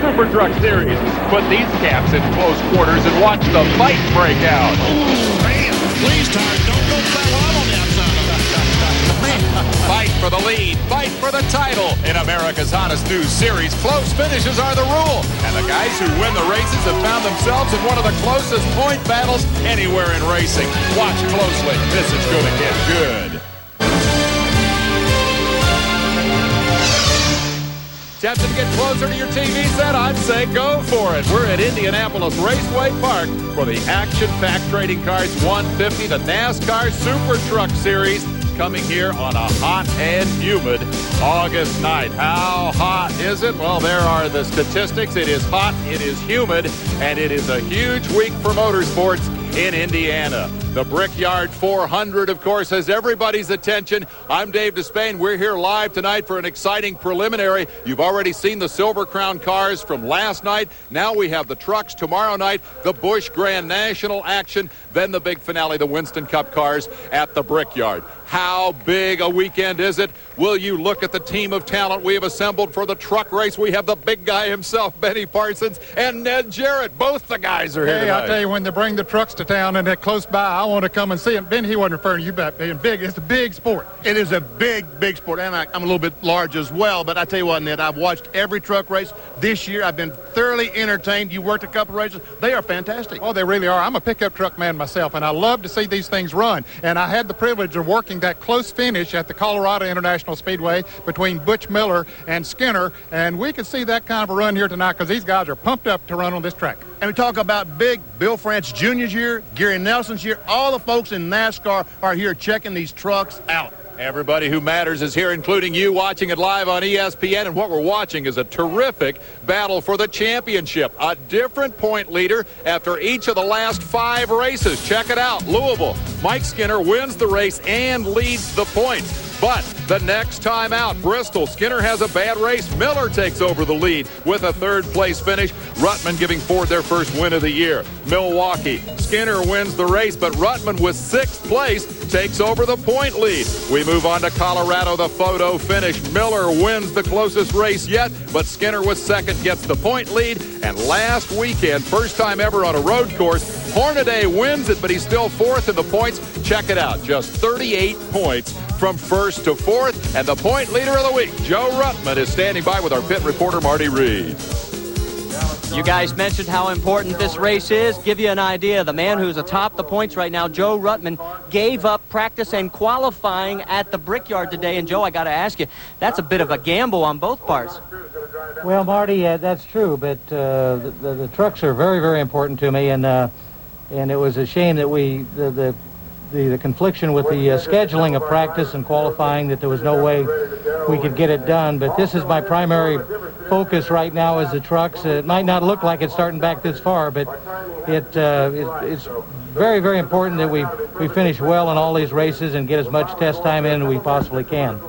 Supertruck Series. Put these caps in close quarters and watch the fight break out. Please, Tire, don't go flat out on the outside of that. Fight for the lead, fight for the title. In America's hottest news series, close finishes are the rule. And the guys who win the races have found themselves in one of the closest point battles anywhere in racing. Watch closely. This is going to get good. Tempted to get closer to your TV set? I'd say go for it. We're at Indianapolis Raceway Park for the action-packed trading cards 150, the NASCAR Supertruck Series, coming here on a hot and humid August night. How hot is it? Well, there are the statistics. It is hot, it is humid, and it is a huge week for motorsports in Indiana. The Brickyard 400, of course, has everybody's attention. I'm Dave Despain. We're here live tonight for an exciting preliminary. You've already seen the Silver Crown cars from last night. Now we have the trucks tomorrow night, the Busch Grand National action, then the big finale, the Winston Cup cars at the Brickyard. How big a weekend is it? Will you look at the team of talent we have assembled for the truck race? We have the big guy himself, Benny Parsons, and Ned Jarrett. Both the guys are here tonight. Hey, I tell you, when they bring the trucks to town and they're close by, I want to come and see them. Ben, he wasn't referring to you about being big. It's a big sport. It is a big sport, and I'm a little bit large as well. But I tell you what, Ned, I've watched every truck race this year. I've been thoroughly entertained. You worked a couple races. They are fantastic. Oh, they really are. I'm a pickup truck man myself, and I love to see these things run. And I had the privilege of working that close finish at the Colorado International Speedway between Butch Miller and Skinner, and we could see that kind of a run here tonight because these guys are pumped up to run on this track. And we talk about big Bill France Jr.'s year, Gary Nelson's year. All the folks in NASCAR are here checking these trucks out. Everybody who matters is here, including you watching it live on ESPN. And what we're watching is a terrific battle for the championship. A different point leader after each of the last 5 races. Check it out. Louisville, Mike Skinner wins the race and leads the points. But the next time out, Bristol, Skinner has a bad race. Miller takes over the lead with a 3rd place finish. Ruttman giving Ford their first win of the year. Milwaukee, Skinner wins the race, but Ruttman with 6th place takes over the point lead. We move on to Colorado, the photo finish. Miller wins the closest race yet, but Skinner with 2nd gets the point lead. And last weekend, first time ever on a road course, Hornaday wins it, but he's still 4th in the points. Check it out, just 38 points from 1st to 4th, and the point leader of the week, Joe Ruttman, is standing by with our pit reporter, Marty Reid. You guys mentioned how important this race is. Give you an idea, the man who's atop the points right now, Joe Ruttman, gave up practice and qualifying at the Brickyard today. And Joe, I got to ask you, that's a bit of a gamble on both parts. Well, Marty, that's true, but the trucks are very, very important to me, and it was a shame that the confliction with the scheduling of practice and qualifying, that there was no way we could get it done. But this is my primary focus right now, is the trucks. It might not look like it's starting back this far, but it's very, very important that we finish well in all these races and get as much test time in as we possibly can.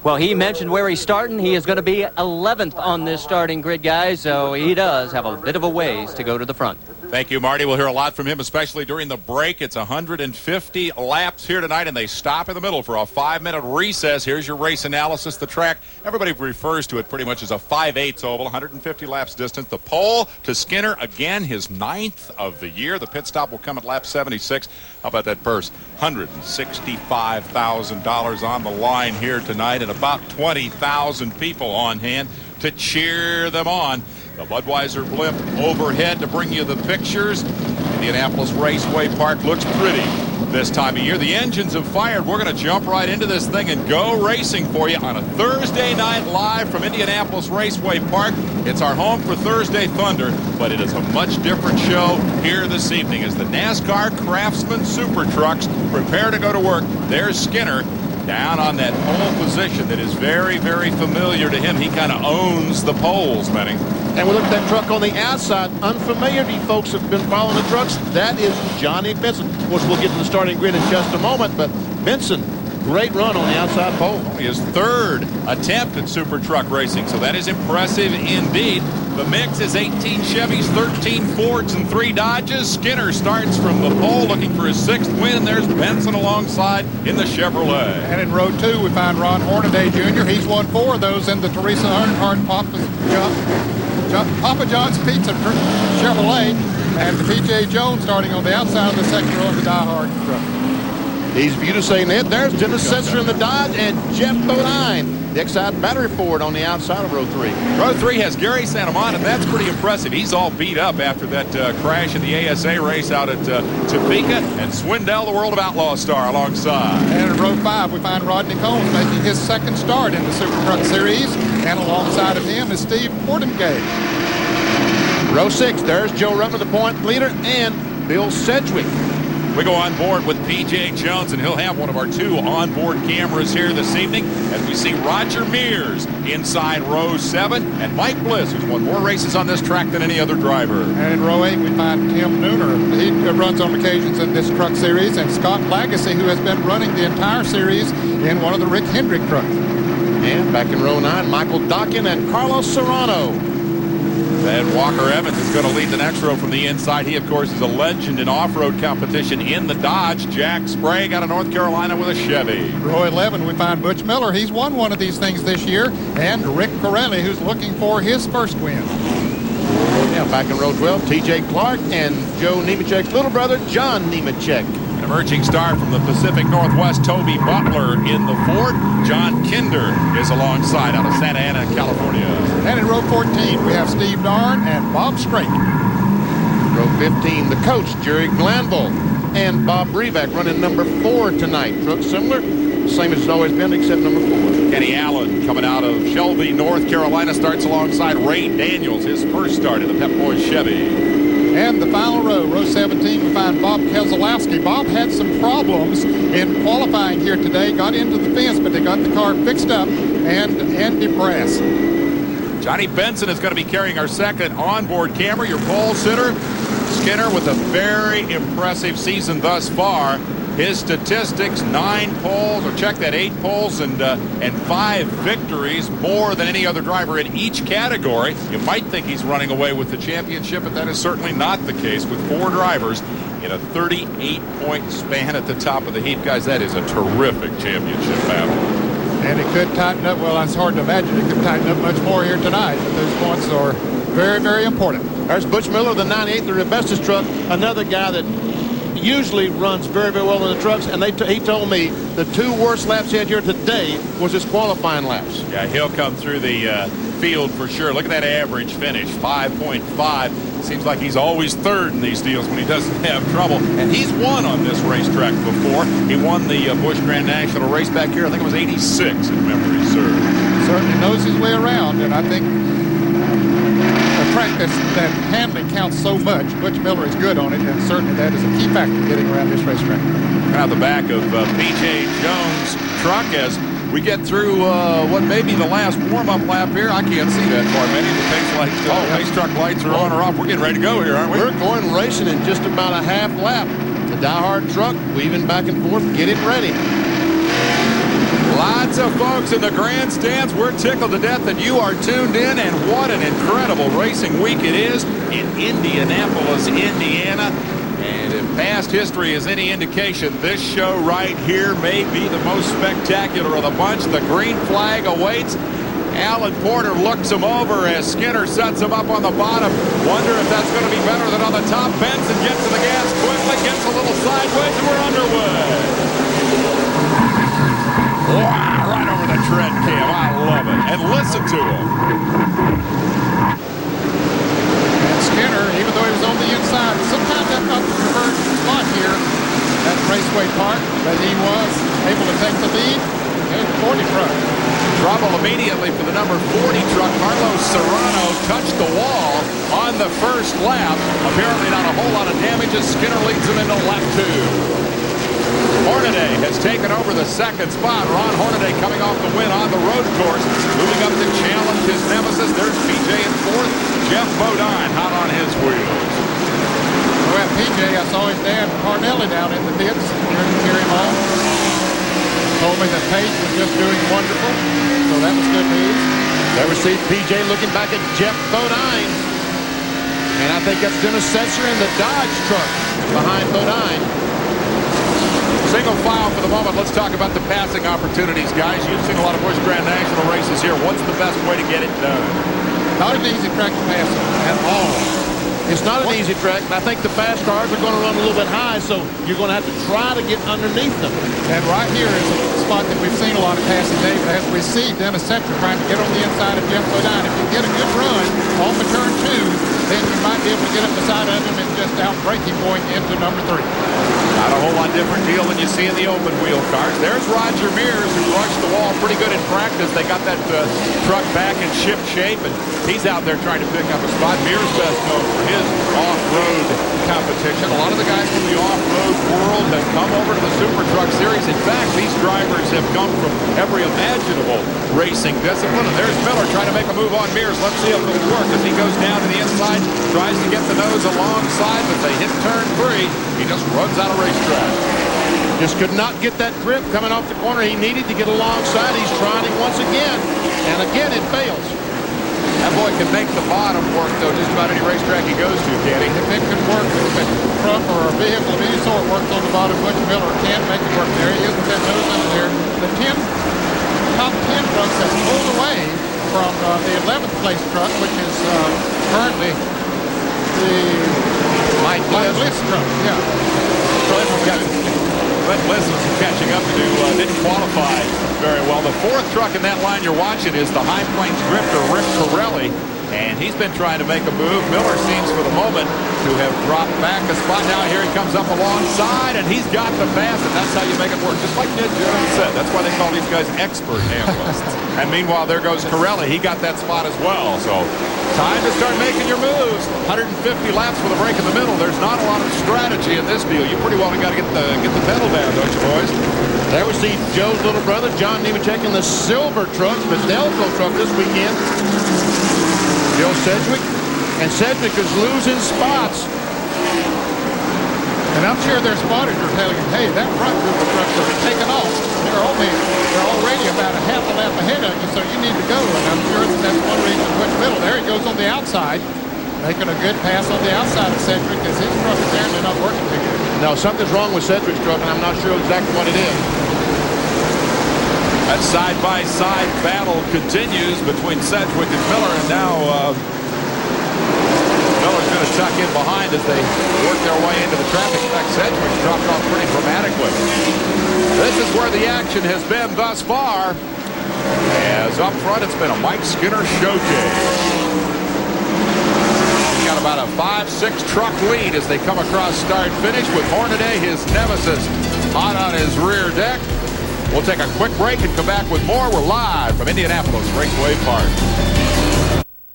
Well, he mentioned where he's starting. He is going to be 11th on this starting grid, guys, so he does have a bit of a ways to go to the front. Thank you, Marty. We'll hear a lot from him, especially during the break. It's 150 laps here tonight, and they stop in the middle for a 5-minute recess. Here's your race analysis. The track, everybody refers to it pretty much as a 5/8 oval, 150 laps distance. The pole to Skinner, again, his 9th of the year. The pit stop will come at lap 76. How about that purse? $165,000 on the line here tonight, and about 20,000 people on hand to cheer them on. The Budweiser blimp overhead to bring you the pictures. Indianapolis Raceway Park looks pretty this time of year. The engines have fired. We're going to jump right into this thing and go racing for you on a Thursday night live from Indianapolis Raceway Park. It's our home for Thursday Thunder, but it is a much different show here this evening as the NASCAR Craftsman Super Trucks prepare to go to work. There's Skinner down on that pole position that is very, very familiar to him. He kind of owns the poles, Benny. And we look at that truck on the outside. Unfamiliar to you folks have been following the trucks. That is Johnny Benson. Of course, we'll get to the starting grid in just a moment, but Benson, great run on the outside pole. His 3rd attempt at super truck racing, so that is impressive indeed. The mix is 18 Chevys, 13 Fords, and 3 Dodges. Skinner starts from the pole looking for his 6th win, and there's Benson alongside in the Chevrolet. And in row 2, we find Ron Hornaday Jr. He's won 4 of those in the Teresa Earnhardt Pop Cup. Papa John's Pizza Chevrolet, and P.J. Jones starting on the outside of the second row of the Die Hard truck. Easy for you to say, Ned. There's Dennis Setzer in the Dodge and Jeff Bodine, the Exide battery Ford, on the outside of row 3. Row 3 has Gary Santamon, and that's pretty impressive. He's all beat up after that crash in the ASA race out at Topeka, and Swindell, the World of Outlaw star, alongside. And in row 5, we find Rodney Combs making his second start in the Supertruck Series, and alongside of him is Steve Fortingate. Row 6, there's Joe Ruttman, the point leader, and Bill Sedgwick. We go on board with P.J. Jones, and he'll have one of our 2 onboard cameras here this evening as we see Roger Mears inside row 7, and Mike Bliss, who's won more races on this track than any other driver. And in row 8, we find Tim Nooner. He runs on occasions in this truck series, and Scott Lagasse, who has been running the entire series in one of the Rick Hendrick trucks. And back in row 9, Michael Dockin and Carlos Serrano. And Walker Evans is going to lead the next row from the inside. He, of course, is a legend in off-road competition in the Dodge. Jack Sprague out of North Carolina with a Chevy. Row 11, we find Butch Miller. He's won one of these things this year. And Rick Corelli, who's looking for his first win. Yeah, back in row 12, T.J. Clark and Joe Nemechek's little brother, John Nemechek. An emerging star from the Pacific Northwest, Toby Butler in the Ford. John Kinder is alongside out of Santa Ana, California. And in row 14, we have Steve Darn and Bob Strake. Row 15, the coach, Jerry Glanville, and Bob Brevac running number 4 tonight. Truck similar, same as it's always been, except number 4. Kenny Allen coming out of Shelby, North Carolina, starts alongside Ray Daniels, his first start in the Pep Boys Chevy. And the final row, row 17, we find Bob Keselowski. Bob had some problems in qualifying here today, got into the fence, but they got the car fixed up and depressed. Johnny Benson is going to be carrying our second onboard camera. Your pole sitter, Skinner, with a very impressive season thus far. His statistics, 9 poles, or check that, 8 poles and 5 victories, more than any other driver in each category. You might think he's running away with the championship, but that is certainly not the case with 4 drivers in a 38-point span at the top of the heap. Guys, that is a terrific championship battle. And it could tighten up. Well, it's hard to imagine it could tighten up much more here tonight, but those points are very, very important. There's Butch Miller, the 98, the Rebestos truck, another guy that usually runs very, very well in the trucks, and he told me the 2 worst laps he had here today was his qualifying laps. Yeah, he'll come through the field for sure. Look at that average finish, 5.5. Seems like he's always third in these deals when he doesn't have trouble. And he's won on this racetrack before. He won the Busch Grand National race back here. I think it was 86, if memory serves. Certainly knows his way around, and I think a track that handling counts so much, Butch Miller is good on it, and certainly that is a key factor getting around this racetrack. Now the back of P.J. Jones' truck as we get through what may be the last warm-up lap here. I can't see that far, Benny. The pace truck lights are on or off. We're getting ready to go here, aren't we? We're going racing in just about a half lap. The Die Hard truck weaving back and forth, getting ready. Lots of folks in the grandstands. We're tickled to death that you are tuned in, and what an incredible racing week it is in Indianapolis, Indiana. And if past history is any indication, this show right here may be the most spectacular of the bunch. The green flag awaits. Alan Porter looks him over as Skinner sets him up on the bottom. Wonder if that's going to be better than on the top. Benson gets to the gas quickly, gets a little sideways, and we're underway. Wow, right over the tread cam. I love it. And listen to him. And Skinner, even though he was on the inside, sometimes that's not the preferred spot here at Raceway Park, but he was able to take the lead in 40 truck. Trouble immediately for the number 40 truck. Carlos Serrano touched the wall on the first lap. Apparently not a whole lot of damage as Skinner leads him into lap 2. Hornaday has taken over the second spot. Ron Hornaday coming off the win on the road course. Moving up to challenge his nemesis. There's PJ in 4th. Jeff Bodine hot on his wheels. Well, PJ, I saw his dad Carnelli down in the pits here to cheer him on. Told me that Pace was just doing wonderful. So that was good news. There we see PJ looking back at Jeff Bodine. And I think that's Dennis Setzer in the Dodge truck behind Bodine. Single file for the moment. Let's talk about the passing opportunities, guys. You've seen a lot of Busch Grand National races here. What's the best way to get it done? Not an easy track to pass at all. It's not an easy track, and I think the fast cars are going to run a little bit high, so you're going to have to try to get underneath them. And right here is a spot that we've seen a lot of passing, David, as we see Dennis Setzer trying to get on the inside of Jeff Bodine. If you get a good run off of turn 2, then you might be able to get up the side of him and just outbreak him going into number 3. Not a whole lot different deal than you see in the open wheel cars. There's Roger Mears, who rushed the wall pretty good in practice. They got that truck back in ship shape, and he's out there trying to pick up a spot. Mears best known for his off-road competition. A lot of the guys from the off-road world have come over to the Supertruck Series. In fact, these drivers have come from every imaginable racing discipline. And there's Miller trying to make a move on Mears. Let's see if it'll work as he goes down to the inside, tries to get the nose alongside, but they hit turn 3. He just runs out of racetrack. Just could not get that grip coming off the corner. He needed to get alongside. He's trying it once again, and again it fails. That boy can make the bottom work, though, just about any racetrack he goes to, can he? If it can work, if a truck or a vehicle of any sort works on the bottom, Butch Miller can't make it work. There he is with that nose under there. The top 10 trucks have pulled away from the 11th place truck, which is currently the Mike Bliss truck. Yeah. Bliss was catching up to didn't qualify very well. The 4th truck in that line you're watching is the High Plains drifter, Rick Corelli, and he's been trying to make a move. Miller seems for the moment to have dropped back a spot. Now here he comes up alongside, and he's got the pass, and that's how you make it work. Just like Ned Jarrett said, that's why they call these guys expert analysts. And meanwhile, there goes Corelli. He got that spot as well. So time to start making your moves. 150 laps with a break in the middle. There's not a lot of strategy in this deal. You pretty well got to get the pedal down, don't you, boys? There we see Joe's little brother, John Nemechek, in the silver truck, the Delco truck this weekend. Joe Sedgwick, and Sedgwick is losing spots. And I'm sure their spotters are telling him, hey, that front group of trucks are taking off. They're already about a half a lap ahead of you, so you need to go. And I'm sure that's one reason Butch Middle. There he goes on the outside, making a good pass on the outside of Sedgwick, because his truck is apparently not working too good. No, something's wrong with Sedgwick's truck, and I'm not sure exactly what it is. That side-by-side battle continues between Sedgwick and Miller, and now Miller's going to tuck in behind as they work their way into the traffic. In fact, Sedgwick's dropped off pretty dramatically. This is where the action has been thus far, as up front it's been a Mike Skinner showcase. He's got about a 5-6 truck lead as they come across start-finish with Hornaday, his nemesis, hot on his rear deck. We'll take a quick break and come back with more. We're live from Indianapolis Raceway Park.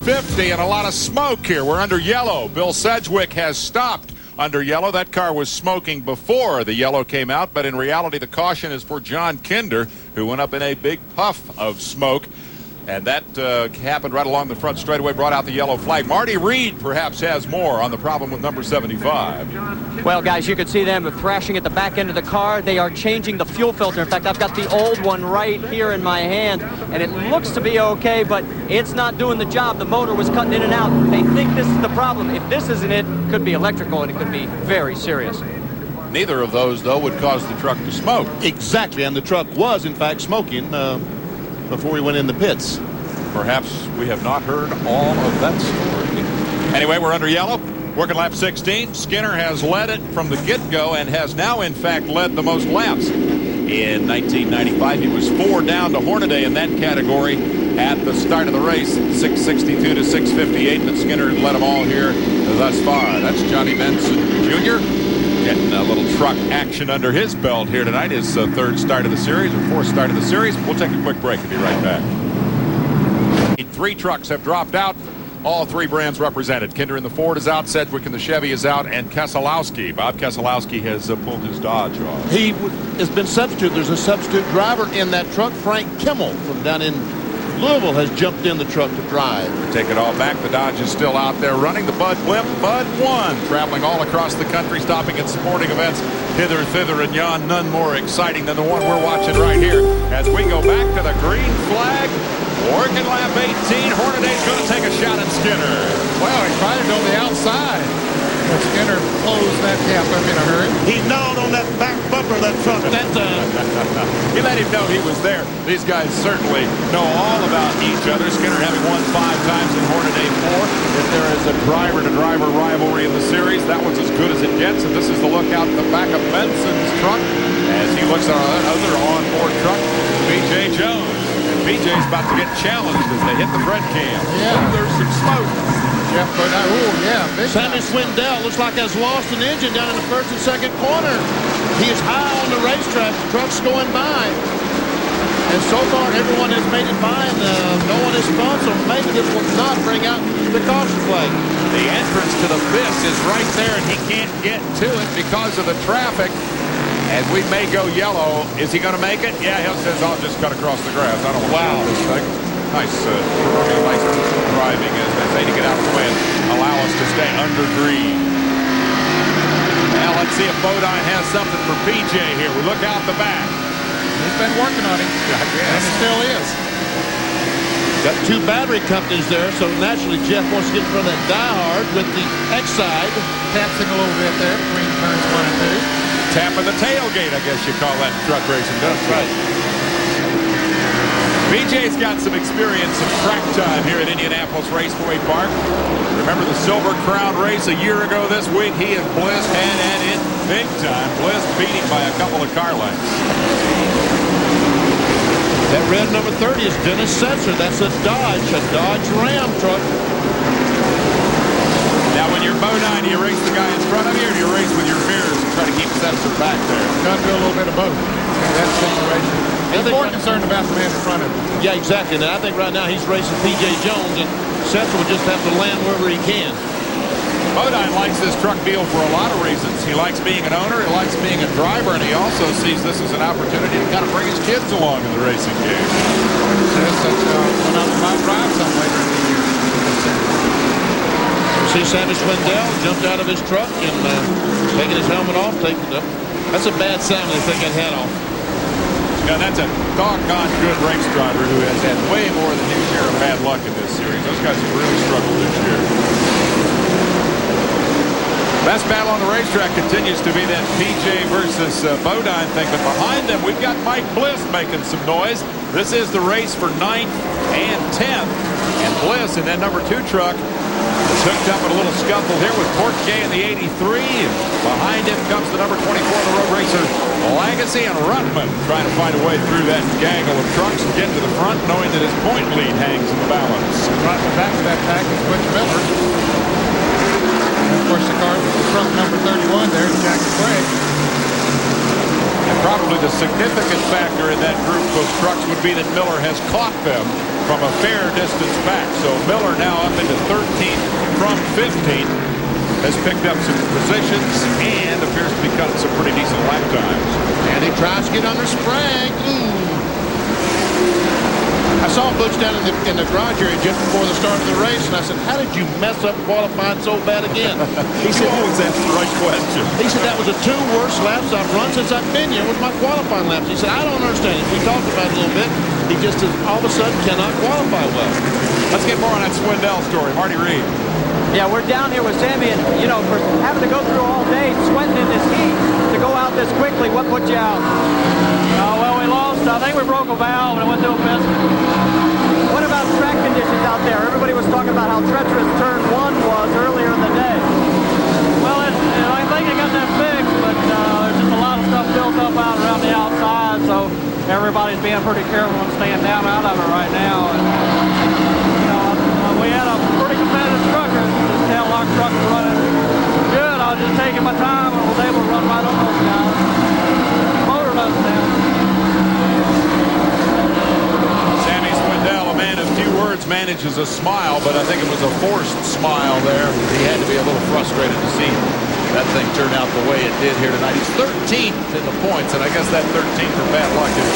50 and a lot of smoke here. We're under yellow. Bill Sedgwick has stopped under yellow. That car was smoking before the yellow came out, but in reality the caution is for John Kinder, who went up in a big puff of smoke. And that happened right along the front straightaway, brought out the yellow flag. Marty Reid perhaps has more on the problem with number 75. Well, guys, you can see them thrashing at the back end of the car. They are changing the fuel filter. In fact, I've got the old one right here in my hand, and it looks to be okay, but it's not doing the job. The motor was cutting in and out. They think this is the problem. If this isn't it, it could be electrical, and it could be very serious. Neither of those, though, would cause the truck to smoke. Exactly, and the truck was, in fact, smoking before we went in the pits. Perhaps we have not heard all of that story. Anyway, we're under yellow. Working lap 16. Skinner has led it from the get-go and has now, in fact, led the most laps. In 1995, he was 4 down to Hornaday in that category at the start of the race, 662 to 658, but Skinner led them all here thus far. That's Johnny Benson Jr. getting a little truck action under his belt here tonight. His 3rd start of the series, or 4th start of the series. We'll take a quick break and be right back. 3 trucks have dropped out. All 3 brands represented. Kinder in the Ford is out, Sedgwick in the Chevy is out, and Keselowski, Bob Keselowski, has pulled his Dodge off. He has been substituted. There's a substitute driver in that truck. Frank Kimmel from down in Louisville has jumped in the truck to drive. Take it all back. The Dodge is still out there running. The Bud blimp, Bud 1, traveling all across the country, stopping at sporting events hither, thither, and yon. None more exciting than the one we're watching right here as we go back to the green flag. Working lap 18, Hornaday's going to take a shot at Skinner. Well, he tried it on the outside, but Skinner closed that gap up in a hurry. He gnawed on that back bumper of that truck that time. He let him know he was there. These guys certainly know all about each other. Skinner having won 5 times and Hornaday driver-to-driver rivalry in the series. That one's as good as it gets, and this is the look out the back of Benson's truck as he looks at another onboard truck, B.J. Jones. And B.J.'s about to get challenged as they hit the bread can. Yeah. Ooh, there's some smoke. Jeff Bodine, big Sammy time. Swindell looks like has lost an engine down in the first and second corner. He is high on the racetrack. The truck's going by. And so far, everyone has made it by, and no one has spun, so maybe this will not bring out the caution flag. The entrance to the pit is right there, and he can't get to it because of the traffic. And we may go yellow. Is he going to make it? Yeah, he says, I'll just cut across the grass. I don't want to this thing. Nice driving as they say to get out of the way and allow us to stay under green. Now let's see if Bodine has something for PJ here. We look out the back. He's been working on him. I guess. And he still is. Got two battery companies there, so naturally Jeff wants to get in front of that diehard with the X-side. Tapping a little bit there between turns 1 and 2. Tapping the tailgate, I guess you call that truck racing, doesn't it? Right. BJ's got some experience, some track time here at Indianapolis Raceway Park. Remember the Silver Crown race a year ago this week? He and Bliss had at it big time. Bliss beat him by a couple of car lengths. That red number 30 is Dennis Setzer. That's a Dodge Ram truck. Now when you're Bodine, do you race the guy in front of you, or do you race with your mirrors and try to keep Setzer back there? Got to do a little bit of both in that situation. He's more concerned about the man in front of him. Yeah, exactly. Now I think right now he's racing P.J. Jones, and Setzer will just have to land wherever he can. Bodine likes this truck deal for a lot of reasons. He likes being an owner, he likes being a driver, and he also sees this as an opportunity to kind of bring his kids along in the racing game. Says that one of them might drive some later in the year. See Sammy Swindell jumped out of his truck and taking his helmet off, taking it up. That's a bad sound when they take that hat off. Yeah, that's a doggone good race driver who has had way more than his share of bad luck in this series. Those guys have really struggled this year. Best battle on the racetrack continues to be that PJ versus Bodine thing, but behind them we've got Mike Bliss making some noise. This is the race for 9th and 10th, and Bliss in that number 2 truck is hooked up in a little scuffle here with Portier in the 83, and behind him comes the number 24 of the road racer Legacy, and Ruttman trying to find a way through that gaggle of trucks and get to the front, knowing that his point lead hangs in the balance. Right in the back of that pack is Butch Miller. And of course, the car with the truck number 31 there is Jack Sprague. And probably the significant factor in that group of trucks would be that Miller has caught them from a fair distance back. So Miller now up into 13th from 15th, has picked up some positions and appears to be cutting some pretty decent lap times. And he tries to get under Sprague. I saw Butch down in the garage area just before the start of the race, and I said, how did you mess up qualifying so bad again? He said, always ask the right question. He said, that was the 2 worst laps I've run since I've been here with my qualifying laps. He said, I don't understand it. We talked about it a little bit. He just all of a sudden cannot qualify well. Let's get more on that Swindell story. Marty Reid. Yeah, we're down here with Sammy, and, you know, for having to go through all day sweating in this heat to go out this quickly, what put you out? Well, we lost. I think we broke a valve and it went through a piston. What about track conditions out there? Everybody was talking about how treacherous turn 1 was earlier in the day. Well, I think they got that fixed, but there's just a lot of stuff built up out around the outside, so everybody's being pretty careful and staying down out of it right now. And, you know, we had a pretty competitive truck. Just tell our truck was running good. I was just taking my time and was able to run right on those guys. Motor doesn't down. Sammy Swindell, a man of few words, manages a smile, but I think it was a forced smile there. He had to be a little frustrated to see that thing turn out the way it did here tonight. He's 13th in the points, and I guess that 13th for bad luck is,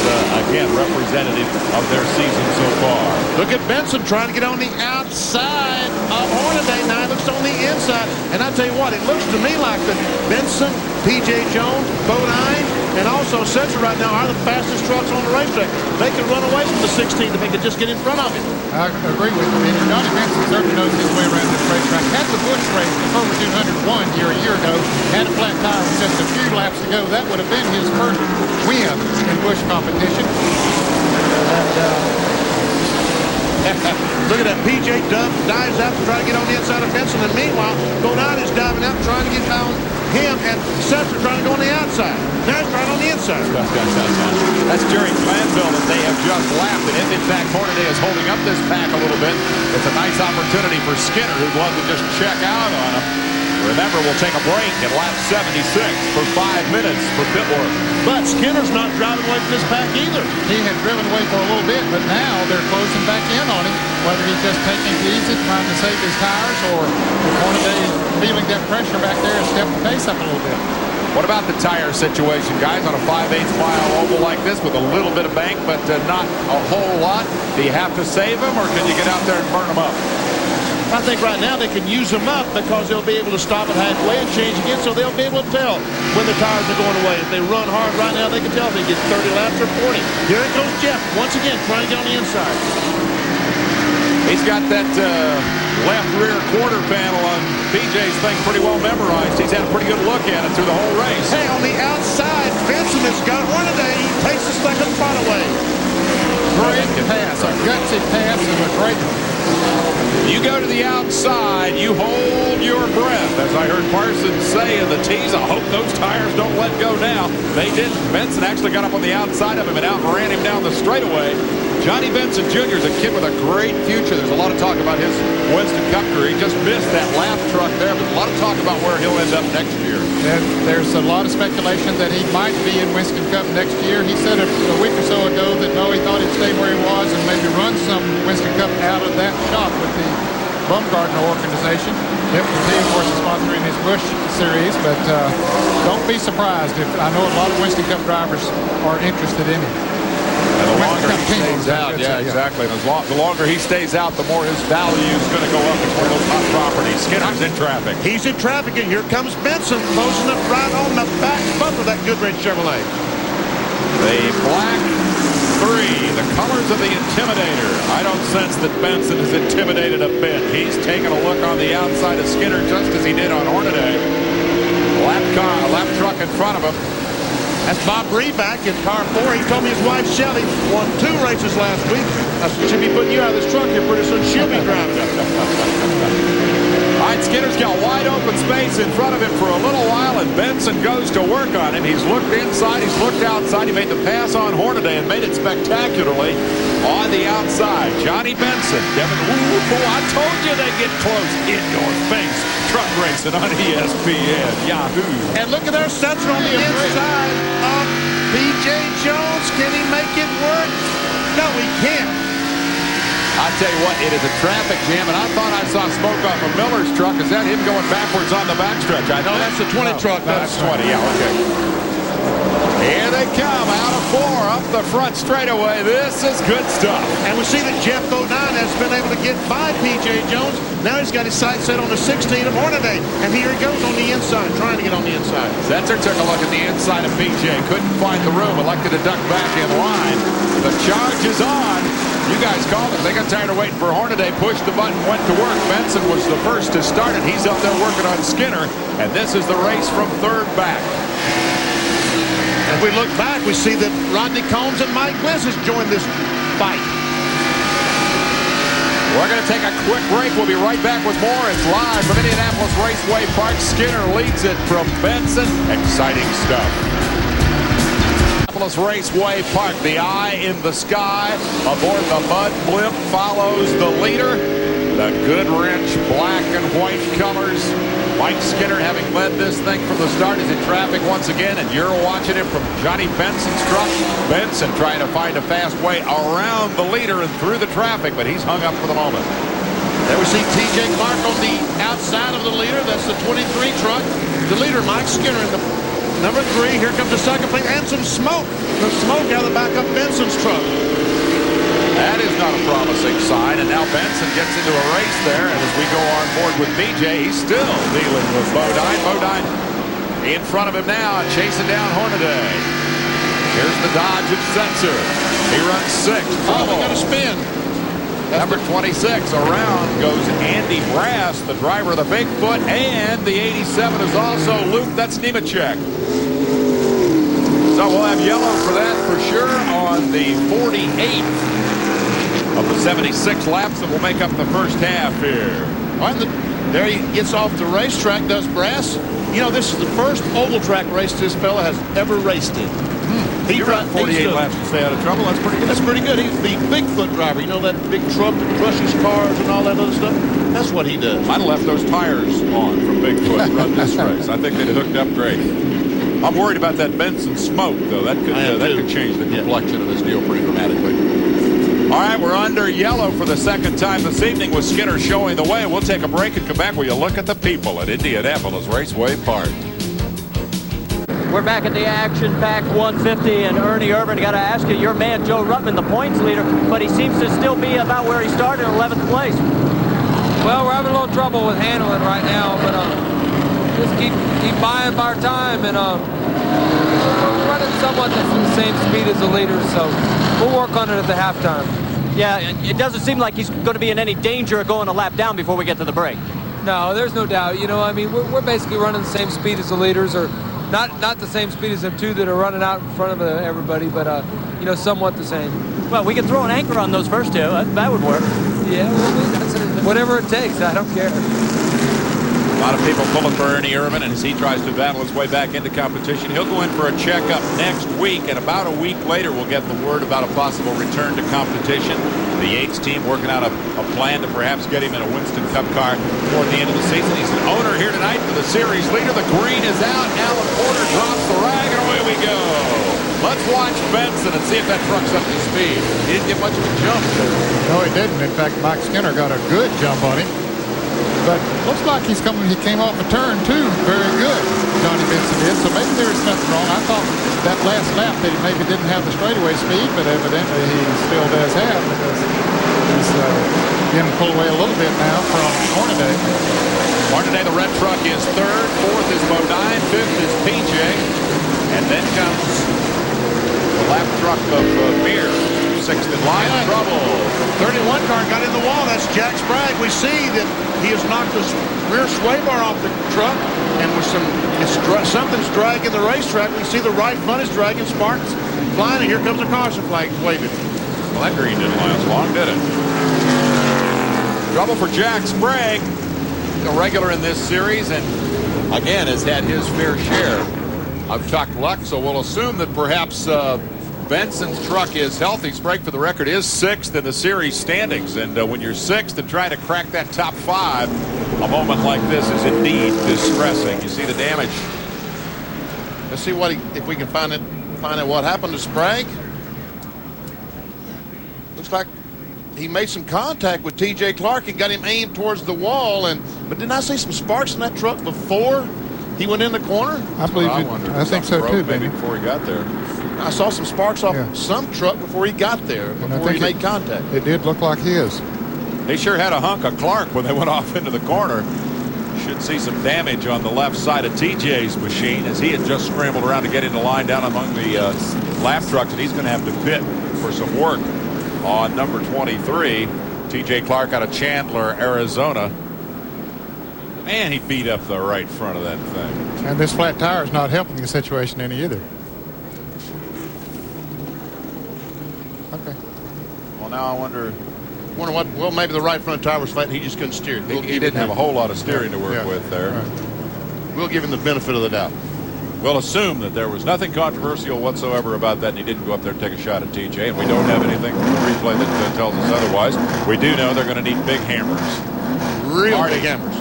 again, representative of their season so far. Look at Benson trying to get on the outside of Hornaday. Now it looks on the inside. And I tell you what, it looks to me like that Benson, P.J. Jones, Bodine, and also Setzer right now are the fastest trucks on the racetrack. They could run away from the 16th if they could just get in front of him. I agree with you. And Johnny Benson certainly knows his way around this racetrack. Had the Busch race, the Over 201 a year ago, had a flat tire with just a few laps to go. That would have been his first win in Busch competition. And Look at that. PJ dives out to try to get on the inside of Benson. And meanwhile, Bodine is diving out trying to get down him, and Seth are trying to go on the outside. Nascar on the inside. That's Jerry Glanville that they have just lapped. And if, in fact, Hornaday is holding up this pack a little bit, it's a nice opportunity for Skinner, who'd love to just check out on him. Remember, we'll take a break at lap 76 for 5 minutes for pit work. But Skinner's not driving away from this pack either. He had driven away for a little bit, but now they're closing back in on him. Whether he's just taking it easy, trying to save his tires, or if Hornaday is feeling that pressure back there and step the pace up a little bit. What about the tire situation, guys, on a 5/8 mile oval like this with a little bit of bank, but not a whole lot? Do you have to save them, or can you get out there and burn them up? I think right now they can use them up because they'll be able to stop it halfway and change again, so they'll be able to tell when the tires are going away. If they run hard right now, they can tell if they get 30 laps or 40. Here it goes Jeff, once again, trying to get on the inside. He's got that left rear quarter panel on PJ's thing pretty well memorized. He's had a pretty good look at it through the whole race. Hey, on the outside, Benson has got Hornaday. He takes the second spot away. Great pass, a gutsy pass, and a great one. You go to the outside, you hold your breath. As I heard Parsons say in the tease, I hope those tires don't let go now. They didn't. Benson actually got up on the outside of him and outran him down the straightaway. Johnny Benson Jr. is a kid with a great future. There's a lot of talk about his Winston Cup career. He just missed that lap truck there, but a lot of talk about where he'll end up next year. And there's a lot of speculation that he might be in Winston Cup next year. He said a week or so ago that no, he thought he'd stay where he was and maybe run some Winston Cup out of that shop with the Bumgardner organization. FPT, of course, is sponsoring his Busch series, but don't be surprised if I know a lot of Winston Cup drivers are interested in him. And the longer he stays out, exactly. And the longer he stays out, the more his value is going to go up. It's one of those hot properties. Skinner's in traffic. He's in traffic, and here comes Benson, closing up right on the back bumper of that Goodrich Chevrolet. The black 3, the colors of the Intimidator. I don't sense that Benson is intimidated a bit. He's taking a look on the outside of Skinner just as he did on Hornaday. Lap truck in front of him. That's Bob Reid back in car 4. He told me his wife Shelly won 2 races last week. I said, she'll be putting you out of this truck here pretty soon. She'll be driving it. All right, Skinner's got wide open space in front of him for a little while, and Benson goes to work on him. He's looked inside, he's looked outside. He made the pass on Hornaday and made it spectacularly on the outside. Johnny Benson, I told you they'd get close. In your face. Truck racing on ESPN. Yahoo. And look at our sensor on the inside of P.J. Jones. Can he make it work? No, he can't. I tell you what, it is a traffic jam, and I thought I saw smoke off of Miller's truck. Is that him going backwards on the backstretch? I know that's the 20 truck. That's 20, yeah, okay. Here they come, out of 4, up the front straightaway. This is good stuff. And we see that Jeff Bodine has been able to get by P.J. Jones. Now he's got his sights set on the 16 of Hornaday. And here he goes on the inside, trying to get on the inside. Setzer took a look at the inside of P.J. Couldn't find the room, elected to duck back in line. The charge is on. You guys called it. They got tired of waiting for Hornaday, pushed the button, went to work. Benson was the first to start it. He's up there working on Skinner. And this is the race from third back. If we look back, we see that Rodney Combs and Mike Bliss has joined this fight. We're going to take a quick break. We'll be right back with more. It's live from Indianapolis Raceway Park. Skinner leads it from Benson. Exciting stuff. Indianapolis Raceway Park. The eye in the sky. Aboard the Mud Blimp follows the leader. The Goodrich black and white colors. Mike Skinner, having led this thing from the start, is in traffic once again, and you're watching him from Johnny Benson's truck. Benson trying to find a fast way around the leader and through the traffic, but he's hung up for the moment. There we see T.J. Clark on the outside of the leader. That's the 23 truck. The leader, Mike Skinner, in the number 3. Here comes the second plate and some smoke. The smoke out of the back of Benson's truck. That is not a promising sign, and now Benson gets into a race there, and as we go on board with BJ, he's still dealing with Bodine. Bodine in front of him now, chasing down Hornaday. Here's the Dodge of Setzer. He runs 6th. Oh, we got a spin. Number 26, around goes Andy Brass, the driver of the Bigfoot, and the 87 is also Luke. That's Nemechek. So we'll have yellow for that for sure on the 48. of the 76 laps that will make up the first half here. There he gets off the racetrack, does Brass. You know, this is the first oval track race this fella has ever raced in. He ran 48 laps to stay out of trouble. That's pretty good. That's pretty good. He's the Bigfoot driver. You know, that big truck that crushes cars and all that other stuff? That's what he does. I'd have left those tires on from Bigfoot and run this race. I think they'd have hooked up great. I'm worried about that Benson smoke, though. That could change the complexion of this deal pretty dramatically. All right, we're under yellow for the second time this evening with Skinner showing the way. We'll take a break and come back where you look at the people at Indianapolis Raceway Park. We're back at the action-packed 150, and Ernie Irvin, got to ask you, your man Joe Ruttman, the points leader, but he seems to still be about where he started, 11th place. Well, we're having a little trouble with handling right now, but just keep buying our time, and we're running somewhat at the same speed as the leaders, so we'll work on it at the halftime. Yeah, it doesn't seem like he's going to be in any danger of going a lap down before we get to the break. No, there's no doubt. You know, I mean, we're basically running the same speed as the leaders, or not the same speed as them two that are running out in front of everybody, but you know, somewhat the same. Well, we could throw an anchor on those first two. That would work. Yeah, well, whatever it takes. I don't care. A lot of people pulling for Ernie Irvin, and as he tries to battle his way back into competition, he'll go in for a checkup next week, and about a week later we'll get the word about a possible return to competition. The Yates team working out a plan to perhaps get him in a Winston Cup car toward the end of the season. He's an owner here tonight for the series leader. The green is out. Alan Porter drops the rag, and away we go. Let's watch Benson and see if that truck's up to speed. He didn't get much of a jump there. No, he didn't. In fact, Mike Skinner got a good jump on him. But looks like he came off a turn, too, very good, Johnny Benson did. So maybe there's nothing wrong. I thought that last lap that he maybe didn't have the straightaway speed, but evidently he still does have, because he's getting pulled away a little bit now from Hornaday. Hornaday, the red truck, is third. Fourth is Bodine. Fifth is PJ. And then comes the lap truck of Meir. Sixth in line. Trouble. 31 car got in the wall. That's Jack Sprague. We see that he has knocked his rear sway bar off the truck, and with something's dragging the racetrack. We see the right front is dragging, sparks flying, and here comes the caution flag waving. Well, that green didn't last long, did it? Trouble for Jack Sprague, a regular in this series, and again has had his fair share of tuck luck. So we'll assume that perhaps Benson's truck is healthy. Sprague, for the record, is sixth in the series standings. And when you're sixth and trying to crack that top five, a moment like this is indeed distressing. You see the damage. Let's see if we can find out what happened to Sprague. Looks like he made some contact with T.J. Clark and got him aimed towards the wall. But didn't I see some sparks in that truck before he went in the corner? I believe I think so too, maybe before he got there. I saw some sparks off some truck before he got there, before he made contact. It did look like his. They sure had a hunk of Clark when they went off into the corner. Should see some damage on the left side of TJ's machine, as he had just scrambled around to get into line down among the lap trucks, and he's going to have to pit for some work on number 23. TJ Clark out of Chandler, Arizona. Man, he beat up the right front of that thing. And this flat tire is not helping the situation any either. Okay. Well, now I wonder what. Well, maybe the right front tire was flat and he just couldn't steer. He didn't have a whole lot of steering to work with there. Right. We'll give him the benefit of the doubt. We'll assume that there was nothing controversial whatsoever about that, and he didn't go up there and take a shot at TJ, and we don't have anything from the replay that tells us otherwise. We do know they're going to need big hammers. Real big hammers.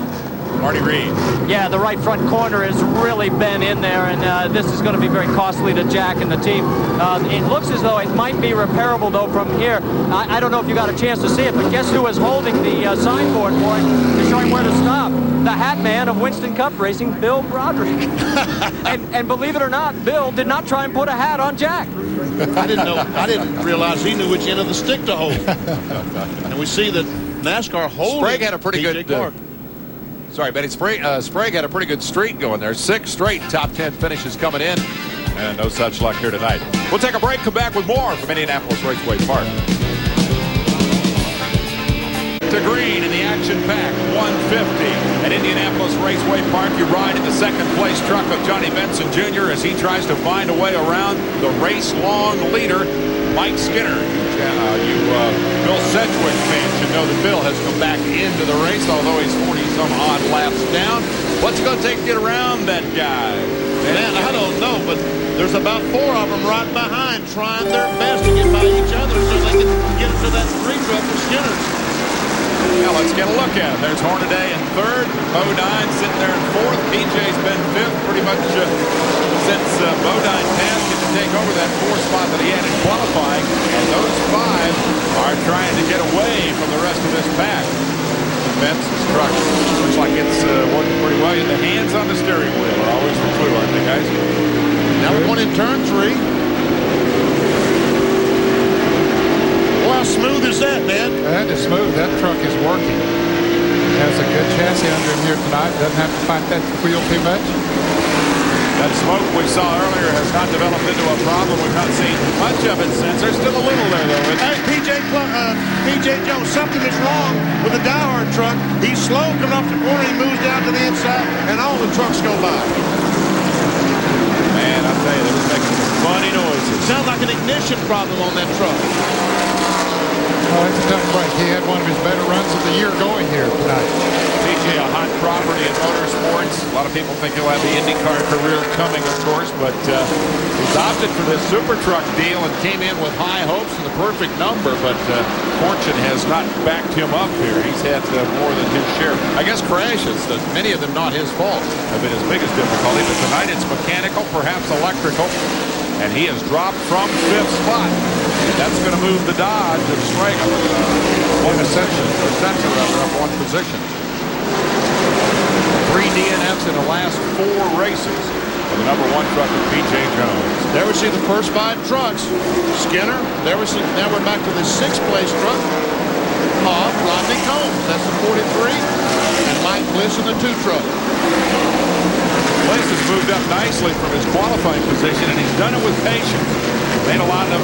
Marty Reid. Yeah, the right front corner has really been in there, and this is going to be very costly to Jack and the team. It looks as though it might be repairable, though, from here. I don't know if you got a chance to see it, but guess who was holding the signboard for him to show him where to stop? The hat man of Winston Cup Racing, Bill Broderick. and believe it or not, Bill did not try and put a hat on Jack. I didn't realize he knew which end of the stick to hold. And we see that NASCAR holding. Sprague had a pretty good. Sorry, Benny. Sprague had a pretty good streak going there. 6 straight top 10 finishes coming in. And no such luck here tonight. We'll take a break, come back with more from Indianapolis Raceway Park. To green in the action-packed 150 at Indianapolis Raceway Park. You ride in the second-place truck of Johnny Benson Jr. as he tries to find a way around the race-long leader, Mike Skinner. You Bill Sedgwick fans should know that Bill has come back into the race, although he's 40-some odd laps down. What's it going to take to get around that guy? Man, I don't know, but there's about 4 of them right behind trying their best to get by each other so they can get into that 3 truck with Skinner's. Now let's get a look at it. There's Hornaday in 3rd, Bodine sitting there in 4th. PJ's been 5th pretty much since Bodine passed him to take over that 4th spot that he had in qualifying. And those 5 are trying to get away from the rest of this pack. Benson's truck looks like it's working pretty well. The hands on the steering wheel are always the clue, aren't they, guys? Now we're going in turn 3. Well, how smooth is that, Ned? That is smooth. That truck is working. Has a good chassis under him here tonight. Doesn't have to fight that wheel too much. That smoke we saw earlier has not developed into a problem. We've not seen much of it since. There's still a little there, though. Hey, P.J. Jones, something is wrong with the diehard truck. He's slow coming off the corner. He moves down to the inside, and all the trucks go by. Man, I tell you, they were making some funny noises. Sounds like an ignition problem on that truck. Oh, it's a tough break. He had one of his better runs of the year going here tonight. PJ, a hot property in motorsports. A lot of people think he'll have the IndyCar career coming, of course, but he's opted for this Supertruck deal and came in with high hopes and the perfect number, but fortune has not backed him up here. He's had more than his share. I guess crashes, many of them not his fault, have been his biggest difficulty, but tonight it's mechanical, perhaps electrical, and he has dropped from 5th spot. And that's going to move the Dodge of Strega up one position. 3 DNFs in the last 4 races for the number 1 truck of P.J. Jones. There we see the first 5 trucks. Skinner. There we see. Now we're back to the 6th place truck of Rodney Combs. That's the 43. And Mike Bliss in the 2 truck. Bliss has moved up nicely from his qualifying position, and he's done it with patience. Made a lot of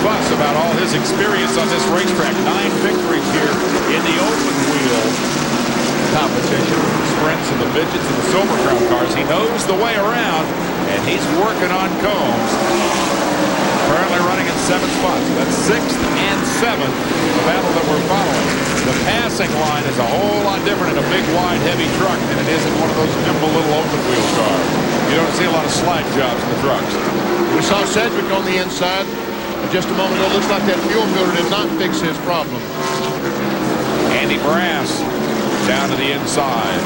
fuss about all his experience on this racetrack. 9 victories here in the open wheel competition, the sprints and the midgets and the Silver Crown cars. He knows the way around, and he's working on Combs. Currently running in 7th spots. That's 6th and 7th, the battle that we're following. The passing line is a whole lot different in a big, wide, heavy truck than it is in one of those nimble little open wheel cars. You don't see a lot of slide jobs in the trucks. We saw Sedgwick on the inside just a moment ago. Looks like that fuel filter did not fix his problem. Andy Brass down to the inside.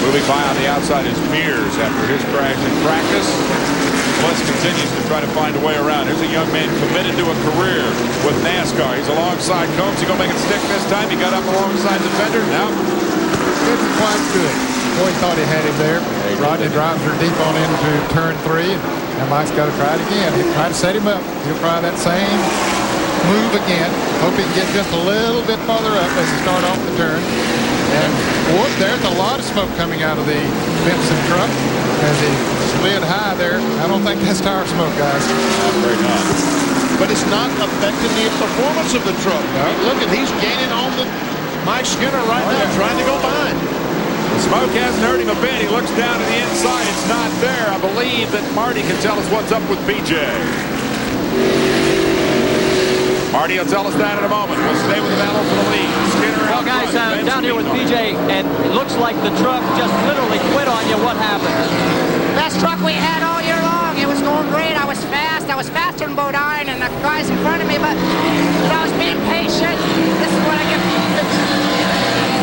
Moving by on the outside is Mears after his crash in practice. Bliss continues to try to find a way around. Here's a young man committed to a career with NASCAR. He's alongside Combs. He gonna make it stick this time. He got up alongside the fender. Now It's quite good. Boy, thought he had him there. Rodney drives her deep on into turn 3. And Mike's got to try it again. He'll try to set him up. He'll try that same move again. Hope he can get just a little bit farther up as he start off the turn. And whoop, there's a lot of smoke coming out of the Benson truck as he slid high there. I don't think that's tire smoke, guys. very not. But it's not affecting the performance of the truck. No. Look, he's gaining on the Mike Skinner right now, trying to go by. The smoke hasn't hurt him a bit. He looks down to the inside. It's not there. I believe that Marty can tell us what's up with PJ. Marty will tell us that in a moment. We'll stay with the battle for the lead. Skinner Well, guys, down here with PJ, and it looks like the truck just literally quit on you. What happened? Best truck we had all year long. It was going great. I was fast. I was faster than Bodine and the guys in front of me, but I was being patient. This is what I get.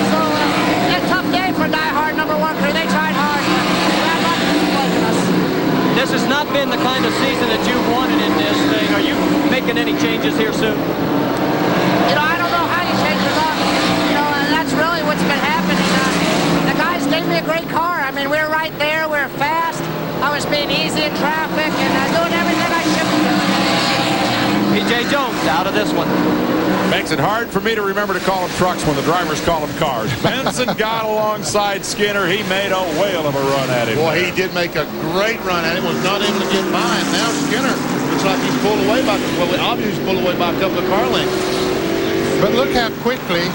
So, a tough day for diehard number 1 crew. They tried hard, but bad luck was us. This has not been the kind of season that you wanted in this thing. Are you making any changes here soon? I don't know how you change it up. And that's really what's been happening. The guys gave me a great car. I mean, we were right there. We were fast. I was being easy in traffic and doing everything I should be doing. P.J. Jones out of this one. Makes it hard for me to remember to call them trucks when the drivers call them cars. Benson got alongside Skinner. He made a whale of a run at him. Boy, he did make a great run at him. Was not able to get by. And now Skinner looks like he's pulled away by, obviously he's pulled away by a couple of car lengths. But look how quickly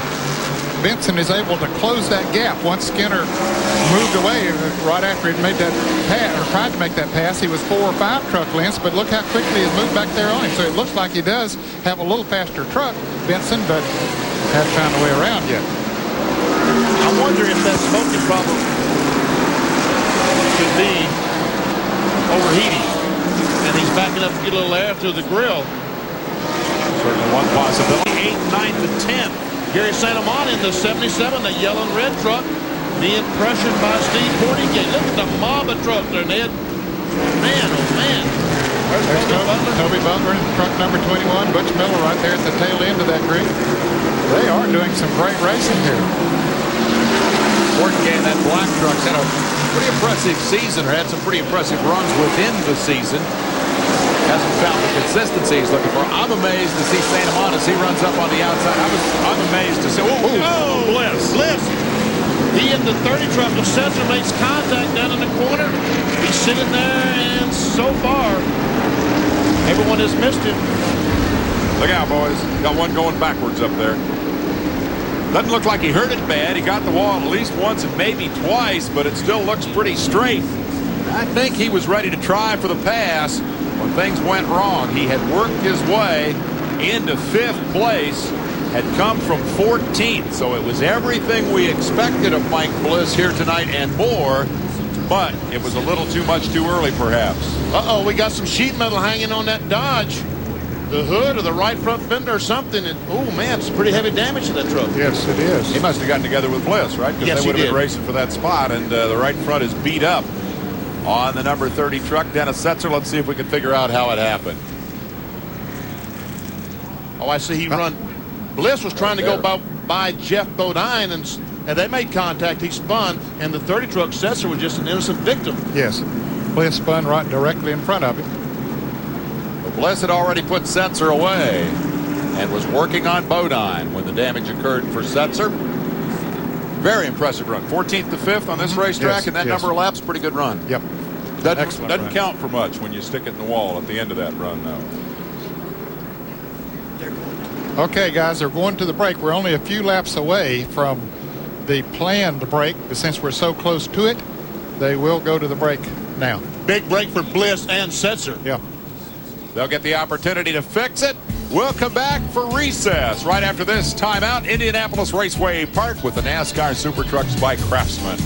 Benson is able to close that gap. Once Skinner moved away right after he made that pass, or tried to make that pass, he was 4 or 5 truck lengths, but look how quickly he's moved back there on him. So it looks like he does have a little faster truck, Benson, but hasn't found a way around yet. I wonder if that smoking problem could be overheating, and he's backing up to get a little air through the grill. Certainly one possibility. 8th, 9th, and 10th. Gary St. Amant in the 77, the yellow and red truck, being pressured by Steve Portigate. Look at the mob of truck there, Ned. Man, oh man. There's Toby Butler in truck number 21. Butch Miller right there at the tail end of that group. They are doing some great racing here. Portigate, that black truck's had a pretty impressive season, or had some pretty impressive runs within the season. Hasn't found the consistency he's looking for. I'm amazed to see St. Amant as he runs up on the outside. I'm amazed to see. Bliss. He in the 30 truck of Setzer makes contact down in the corner. He's sitting there, and so far, everyone has missed him. Look out, boys. Got one going backwards up there. Doesn't look like he hurt it bad. He got the wall at least once and maybe twice, but it still looks pretty straight. I think he was ready to try for the pass when things went wrong. He had worked his way into 5th place, had come from 14th, so it was everything we expected of Mike Bliss here tonight and more, but it was a little too much too early perhaps. Uh-oh, we got some sheet metal hanging on that Dodge. The hood or the right front fender or something, and oh man, it's pretty heavy damage to that truck. Yes, it is. He must have gotten together with Bliss, right? Because yes, they would have been racing for that spot, and the right front is beat up on the number 30 truck. Dennis Setzer, let's see if we can figure out how it happened. Oh, I see he run. Bliss was trying to go by Jeff Bodine, and they made contact. He spun, and the 30 truck Setzer was just an innocent victim. Yes. Bliss spun right directly in front of him. But Bliss had already put Setzer away and was working on Bodine when the damage occurred for Setzer. Very impressive run. 14th to 5th on this racetrack, and that number of laps, pretty good run. Yep. Doesn't count for much when you stick it in the wall at the end of that run, though. Okay, guys, they're going to the break. We're only a few laps away from the planned break, but since we're so close to it, they will go to the break now. Big break for Bliss and Setzer. Yeah. They'll get the opportunity to fix it. We'll come back for recess right after this timeout. Indianapolis Raceway Park with the NASCAR Supertrucks by Craftsman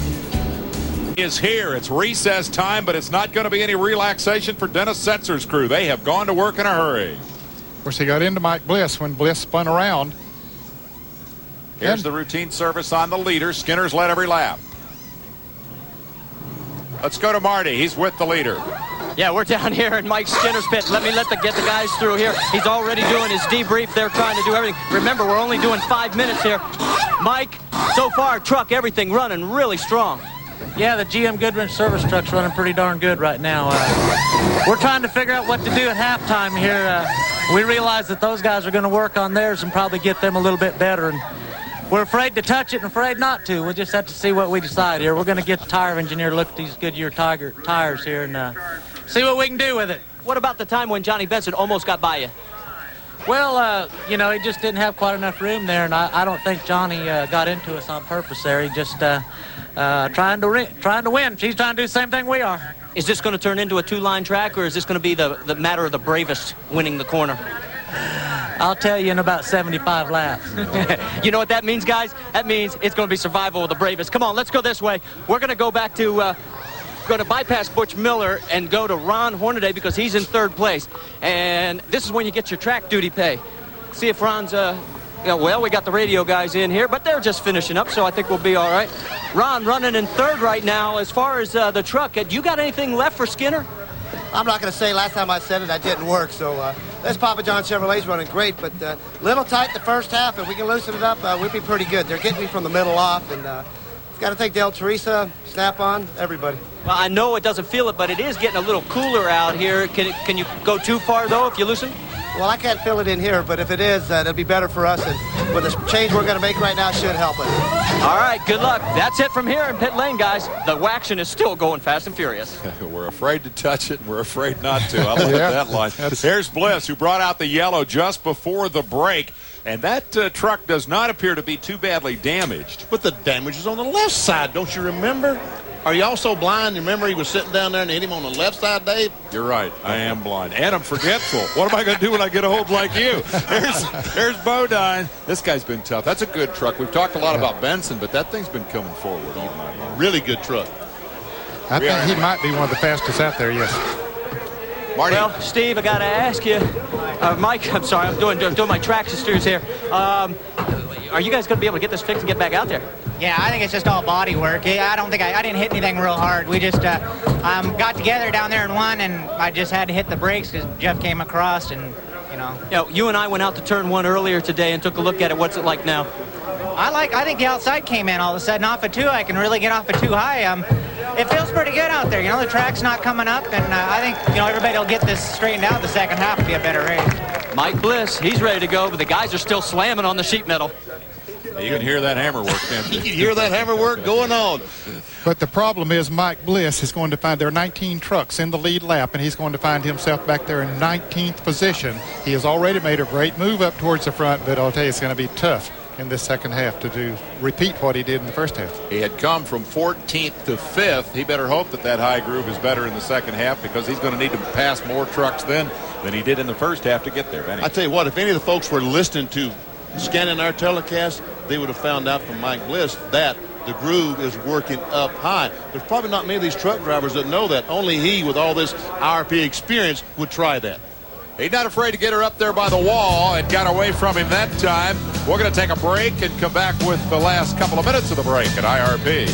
is here. It's recess time, but it's not going to be any relaxation for Dennis Setzer's crew. They have gone to work in a hurry. Of course, he got into Mike Bliss when Bliss spun around. Here's the routine service on the leader. Skinner's led every lap. Let's go to Marty. He's with the leader. Yeah, we're down here in Mike Skinner's pit. Let me get the guys through here. He's already doing his debrief. They're trying to do everything. Remember, we're only doing 5 minutes here. Mike, so far, truck, everything running really strong. Yeah, the GM Goodwrench service truck's running pretty darn good right now. We're trying to figure out what to do at halftime here. We realize that those guys are going to work on theirs and probably get them a little bit better. And we're afraid to touch it and afraid not to. We'll just have to see what we decide here. We're going to get the tire engineer to look at these Goodyear tires here and see what we can do with it. What about the time when Johnny Benson almost got by you? Well, he just didn't have quite enough room there, and I don't think Johnny got into us on purpose there. He just trying to win. He's trying to do the same thing we are. Is this going to turn into a two-line track, or is this going to be the matter of the bravest winning the corner? I'll tell you in about 75 laps. You know what that means, guys? That means it's going to be survival of the bravest. Come on, let's go this way. We're going to go back to going to bypass Butch Miller and go to Ron Hornaday because he's in third place. And this is when you get your track duty pay. See if Ron's, well, we got the radio guys in here, but they're just finishing up, so I think we'll be all right. Ron running in third right now. As far as the truck, you got anything left for Skinner? I'm not going to say last time I said it, that didn't work. So this Papa John Chevrolet's running great, but little tight the first half. If we can loosen it up, we'd be pretty good. They're getting me from the middle off, and got to thank Del Teresa, Snap-on, everybody. Well, I know it doesn't feel it, but it is getting a little cooler out here. Can you go too far, though, if you loosen? Well, I can't feel it in here, but if it is, it'll be better for us. And with the change we're going to make right now, should help us. All right, good luck. That's it from here in pit lane, guys. The waction is still going fast and furious. We're afraid to touch it, and we're afraid not to. I like that line. Here's Bliss, who brought out the yellow just before the break. And that truck does not appear to be too badly damaged. But the damage is on the left side, don't you remember? Are you also blind? Remember he was sitting down there and hit him on the left side, Dave? You're right. I am blind. And I'm forgetful. What am I going to do when I get old like you? There's Bodine. This guy's been tough. That's a good truck. We've talked a lot about Benson, but that thing's been coming forward all night long. Really good truck. I think he might be one of the fastest out there, yes. Marty. Well, Steve, I got to ask you. Mike, I'm sorry. I'm doing my track sisters here. Are you guys going to be able to get this fixed and get back out there? Yeah, I think it's just all body work. I don't think I didn't hit anything real hard. We just got together down there and won, and I just had to hit the brakes because Jeff came across, and you and I went out to turn 1 earlier today and took a look at it. What's it like now? I think the outside came in all of a sudden. Off of 2, I can really get off of 2 high. It feels pretty good out there. The track's not coming up, and I think everybody will get this straightened out. The second half will be a better race. Mike Bliss, he's ready to go, but the guys are still slamming on the sheet metal. You can hear that hammer work, can't you? You can hear that hammer work going on. But the problem is Mike Bliss is going to find there are 19 trucks in the lead lap, and he's going to find himself back there in 19th position. He has already made a great move up towards the front, but I'll tell you, it's going to be tough in this second half to repeat what he did in the first half. He had come from 14th to 5th. He better hope that high groove is better in the second half, because he's going to need to pass more trucks than he did in the first half to get there, Benny. I tell you what, if any of the folks were listening to scanning our telecast, they would have found out from Mike Bliss that the groove is working up high. There's probably not many of these truck drivers that know that. Only he, with all this IRP experience, would try that. He's not afraid to get her up there by the wall. It got away from him that time. We're going to take a break and come back with the last couple of minutes of the break at IRP.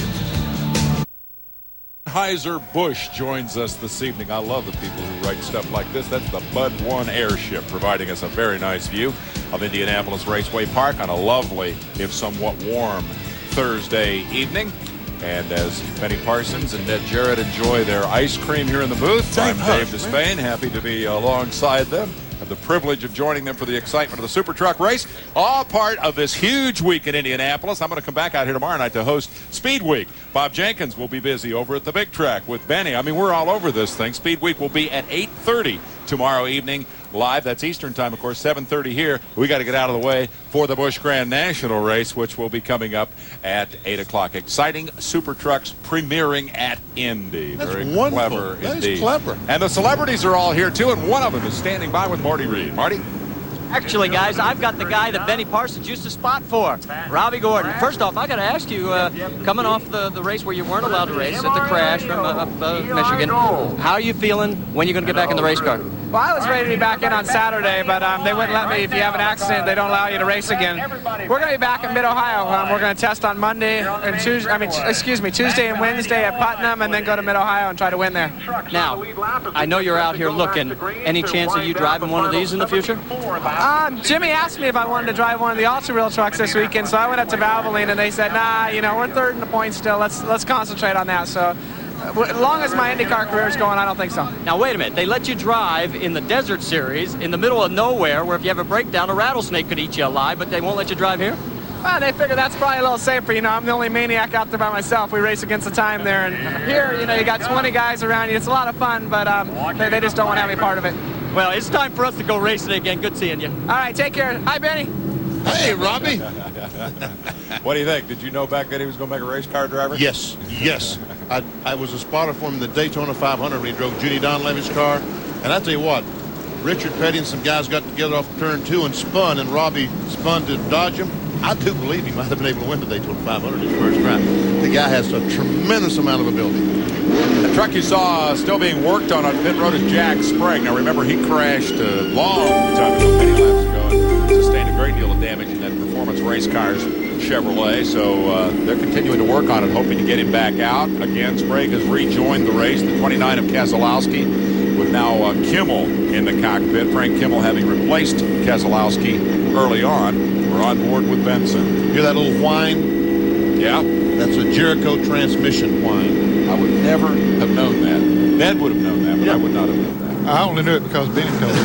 Anheuser-Busch joins us this evening. I love the people who write stuff like this. That's the Bud 1 airship, providing us a very nice view of Indianapolis Raceway Park on a lovely, if somewhat warm, Thursday evening. And as Benny Parsons and Ned Jarrett enjoy their ice cream here in the booth, I'm Dave Despain, happy to be alongside them. Have the privilege of joining them for the excitement of the Supertruck race, all part of this huge week in Indianapolis. I'm going to come back out here tomorrow night to host Speed Week. Bob Jenkins will be busy over at the big track with Benny. I mean, we're all over this thing. Speed Week will be at 8:30 tomorrow evening live. That's Eastern time, of course, 7:30 here. We got to get out of the way for the Busch Grand National race, which will be coming up at 8 o'clock. Exciting Super Trucks premiering at Indy. That's very wonderful. Clever That indeed. is clever. And the celebrities are all here, too, and one of them is standing by with Marty Reid. Marty? Actually, guys, I've got the guy that Benny Parsons used to spot for, Robbie Gordon. First off, I got to ask you, coming off the race where you weren't allowed to race at the crash from Michigan, how are you feeling when you're going to get back in the race car? Well, I was ready to be back in on Saturday, but they wouldn't let me. If you have an accident, they don't allow you to race again. We're going to be back in Mid-Ohio. We're going to test on Monday and Tuesday and Wednesday at Putnam, and then go to Mid-Ohio and try to win there. Now, I know you're out here looking. Any chance of you driving one of these in the future? Jimmy asked me if I wanted to drive one of the ultra-wheel trucks this weekend, so I went up to Valvoline, and they said, nah, we're third in the points still. Let's concentrate on that. So as long as my IndyCar career is going, I don't think so. Now, wait a minute. They let you drive in the Desert Series in the middle of nowhere, where if you have a breakdown, a rattlesnake could eat you alive, but they won't let you drive here? Well, they figure that's probably a little safer. I'm the only maniac out there by myself. We race against the time there. And here, you got 20 guys around you. It's a lot of fun, but they just don't want to have any part of it. Well, it's time for us to go racing again. Good seeing you. All right, take care. Hi, Benny. Hey, Robbie. What do you think? Did you know back then he was going to make a race car driver? Yes. I was a spotter for him in the Daytona 500 when he drove Judy Donlevy's car. And I tell you what, Richard Petty and some guys got together off turn 2 and spun, and Robbie spun to dodge him. I do believe he might have been able to win the Daytona 500 his first round. The guy has a tremendous amount of ability. The truck you saw still being worked on pit road is Jack Sprague. Now remember, he crashed a long time ago, many laps ago, and sustained a great deal of damage in that performance race cars Chevrolet. So they're continuing to work on it, hoping to get him back out. Again, Sprague has rejoined the race, the 29 of Keselowski, with now Kimmel in the cockpit. Frank Kimmel having replaced Keselowski early on. We're on board with Benson. Hear that little whine? Yeah. That's a Jericho transmission whine. I would never have known that. Ned would have known that, but I would not have known that. I only knew it because Benny told me.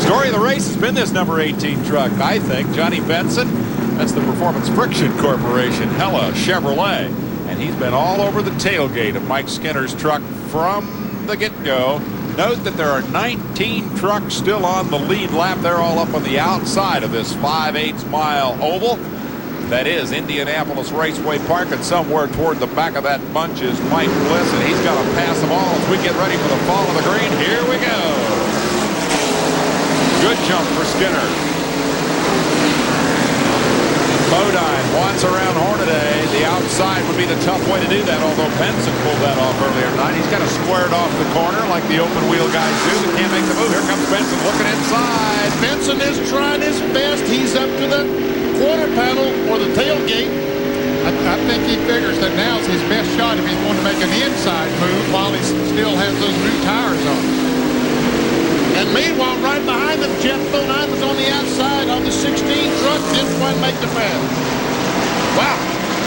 Story of the race has been this number 18 truck, I think. Johnny Benson, that's the Performance Friction Corporation, Hella Chevrolet. And he's been all over the tailgate of Mike Skinner's truck from the get-go. Note that there are 19 trucks still on the lead lap. They're all up on the outside of this 5/8 mile oval. That is Indianapolis Raceway Park, and somewhere toward the back of that bunch is Mike Bliss, and he's got to pass them all as we get ready for the fall of the green. Here we go. Good jump for Skinner. Bodine wants around Hornaday. The outside would be the tough way to do that, although Benson pulled that off earlier tonight. He's got to square it off the corner like the open wheel guys do. They can't make the move. Here comes Benson looking inside. Benson is trying his best. He's up to the quarter panel or the tailgate. I think he figures that now's his best shot if he's going to make an inside move while he still has those new tires on. And meanwhile, right behind him, Jeff Bodine was on the outside on the 16 truck. Didn't quite make the pass. Wow.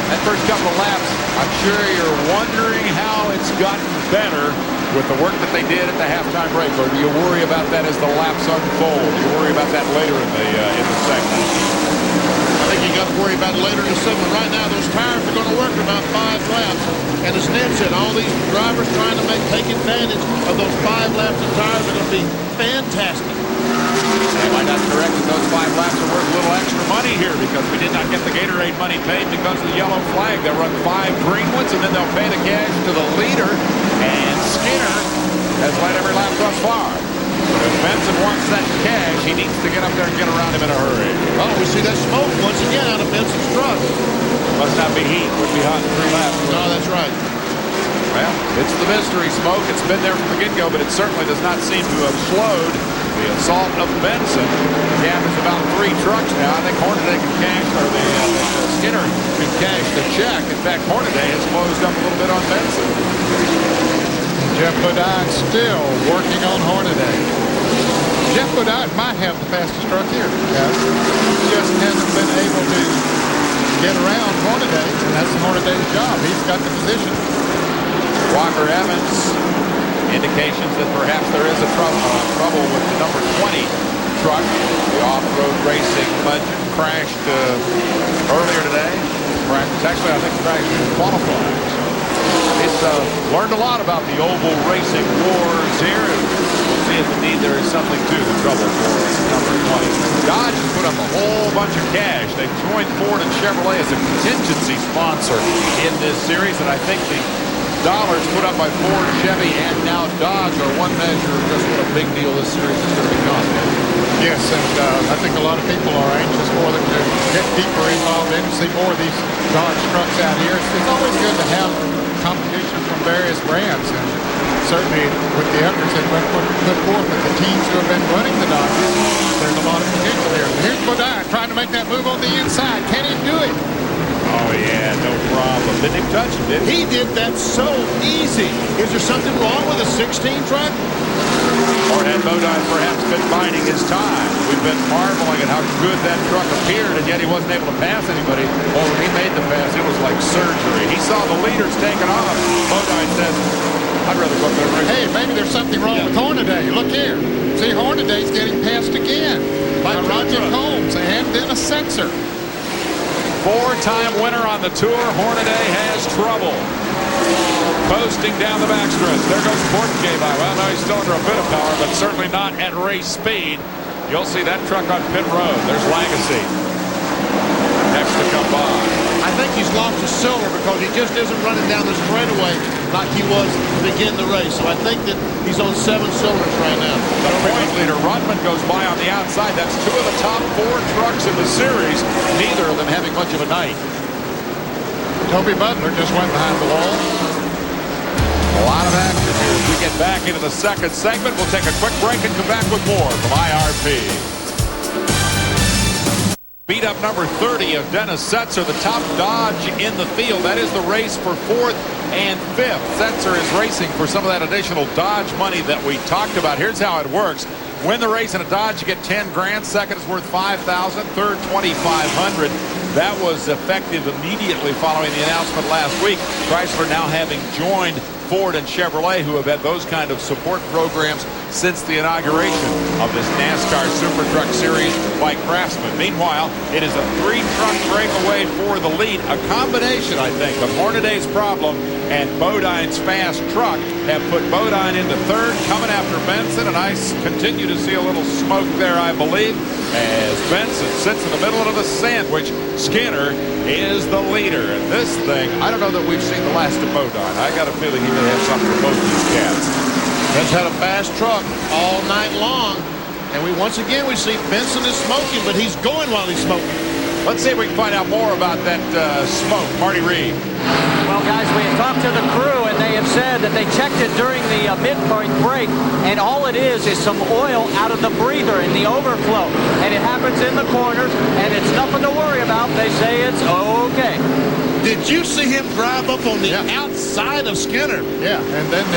That first couple of laps, I'm sure you're wondering how it's gotten better with the work that they did at the halftime break. Or do you worry about that as the laps unfold? Do you worry about that later in the segment? I think you got to worry about it later in the segment. Right now, those tires are going to work for about 5 laps. And as Ned said, all these drivers trying to take advantage of those 5 laps of tires are going to be fantastic. They might not correct that those 5 laps are worth a little extra money here because we did not get the Gatorade money paid because of the yellow flag. They'll run 5 green ones, and then they'll pay the cash to the leader. And Skinner has led every lap thus far. But if Benson wants that cash, he needs to get up there and get around him in a hurry. Oh, we see that smoke once again out of Benson's truck. Must not be heat. Would be hot in 3 laps. No, that's right. Well, it's the mystery smoke. It's been there from the get-go, but it certainly does not seem to have slowed the assault of Benson. The gap is about 3 trucks now. I think Hornaday can cash, or Skinner can cash the check. In fact, Hornaday has closed up a little bit on Benson. Jeff Bodine still working on Hornaday. Jeff Bodine might have the fastest truck here. Yes. Just hasn't been able to get around Hornaday, and that's Hornaday's job. He's got the position. Walker Evans, indications that perhaps there is a trouble with the number 20 truck. The off-road racing legend crashed earlier today. Actually, I think crashed in qualifying. He's learned a lot about the oval racing wars here. And we'll see if indeed there is something to the trouble for number 20. Dodge has put up a whole bunch of cash. They've joined Ford and Chevrolet as a contingency sponsor in this series, and I think the dollars put up by Ford, Chevy, and now Dodge are one measure of just what a big deal this series is going to become. Yes, and I think a lot of people are anxious for them to get deeper involved in and see more of these Dodge trucks out here. It's always good to have competition from various brands, and certainly with the efforts that have been put forth with the teams who have been running the Dodges, there's a lot of potential here. Here's Bodine trying to make that move on the inside. Can he do it? Oh, yeah, no problem. Didn't even touch him, did he? He did that so easy. Is there something wrong with a 16 truck? Or had Bodine perhaps been biding his time? We've been marveling at how good that truck appeared, and yet he wasn't able to pass anybody. Well, when he made the pass, it was like surgery. He saw the leaders taking off. Bodine said, I'd rather go up there and race. Hey, maybe there's something wrong with Hornaday. Look here. See, Hornaday's getting passed again by Roger Combs and then a sensor. 4-time winner on the Tour. Hornaday has trouble. Coasting down the backstretch. There goes Portgay by. Well, no, he's still under a bit of power, but certainly not at race speed. You'll see that truck on pit road. There's Legacy. Next to come by. I think he's lost his cylinder because he just isn't running down the straightaway like he was to begin the race. So I think that he's on 7 cylinders right now. The point leader, Rudman, goes by on the outside. That's 2 of the top 4 trucks in the series. Neither of them having much of a night. Toby Butler just went behind the wall. A lot of action here as we get back into the second segment. We'll take a quick break and come back with more from IRP. Beat up number 30 of Dennis Setzer, the top Dodge in the field. That is the race for 4th and 5th. Setzer is racing for some of that additional Dodge money that we talked about. Here's how it works. Win the race in a Dodge, you get 10 grand. Second is worth 5,000. Third, 2,500. That was effective immediately following the announcement last week. Chrysler now having joined Ford and Chevrolet, who have had those kind of support programs since the inauguration of this NASCAR Supertruck Series by Craftsman. Meanwhile, it is a 3-truck breakaway for the lead. A combination, I think, of Hornaday's problem and Bodine's fast truck have put Bodine into third, coming after Benson, and I continue to see a little smoke there, I believe, as Benson sits in the middle of the sandwich. Skinner is the leader. And this thing, I don't know that we've seen the last of Bodine. I got a feeling he may have something for both these cats. Ben's had a fast truck all night long. And once again, we see Benson is smoking, but he's going while he's smoking. Let's see if we can find out more about that smoke. Marty Reid. Well, guys, we have talked to the crew, and they have said that they checked it during the mid-point break, and all it is some oil out of the breather in the overflow. And it happens in the corners, and it's nothing to worry about. They say it's okay. Did you see him drive up on the outside of Skinner? Yeah, and then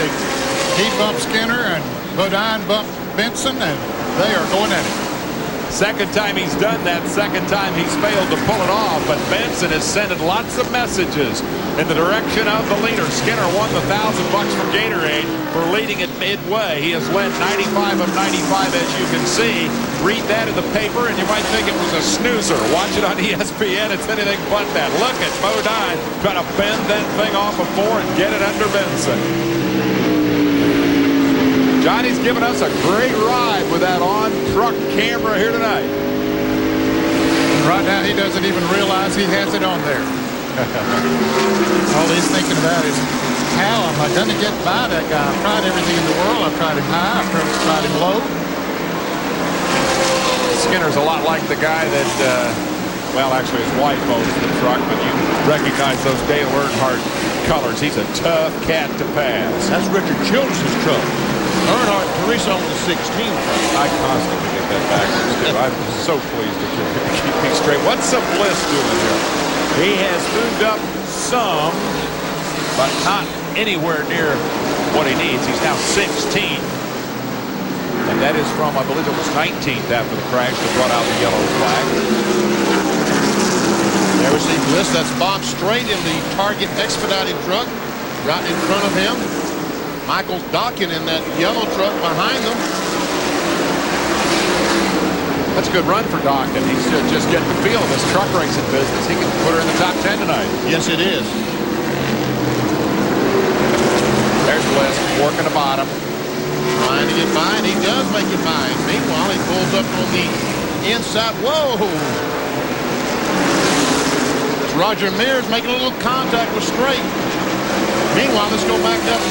he bumped Skinner, and Bodine bumped Benson, and they are going at it. Second time he's done that. Second time he's failed to pull it off. But Benson has sent lots of messages in the direction of the leader. Skinner won the $1,000 from Gatorade for leading at midway. He has led 95 of 95, as you can see. Read that in the paper, and you might think it was a snoozer. Watch it on ESPN. It's anything but that. Look at Bodine trying to bend that thing off of 4 and get it under Benson. Johnny's given us a great ride with that on-truck camera here tonight. Right now, he doesn't even realize he has it on there. All he's thinking about is, how am I going to get by that guy? I've tried everything in the world. I've tried him high. I've tried him low. Skinner's a lot like the guy that, well, actually his wife owns the truck, but you recognize those Dale Earnhardt colors. He's a tough cat to pass. That's Richard Childress' truck. Earnhardt and Teresa on the 16 truck. I constantly get that backwards, too. I'm so pleased that you're here to keep me straight. What's the Bliss doing here? He has moved up some, but not anywhere near what he needs. He's now 16th. And that is from, I believe it was 19th after the crash that brought out the yellow flag. There we see Bliss. That's Bob Strait in the Target Expedited truck right in front of him. Michael's docking in that yellow truck behind them. That's a good run for Dockin. He's just getting the feel of this truck racing business. He can put her in the top 10 tonight. Yes, it is. There's Bliss working the bottom. Trying to get by, and he does make it by. Meanwhile, he pulls up on the inside. Whoa! It's Roger Mears making a little contact with Strait. Meanwhile, let's go back up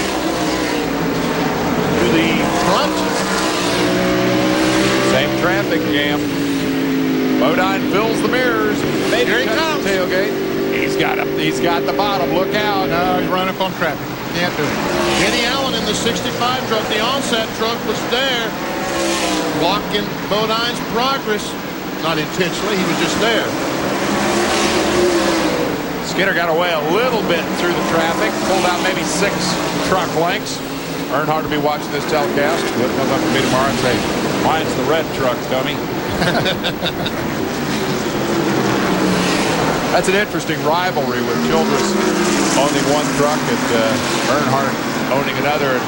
to the front. Same traffic jam. Bodine fills the mirrors. Here he comes. Tailgate. He's got the bottom. Look out. No, he's running up on traffic. Can't do it. Kenny Allen in the 65 truck, the onset truck, was there, blocking Bodine's progress. Not intentionally, he was just there. Skinner got away a little bit through the traffic, pulled out maybe 6 truck lengths. Earnhardt to be watching this telecast. He'll come up to me tomorrow and say, mine's the red truck, dummy. That's an interesting rivalry with Childress owning one truck and Earnhardt owning another. And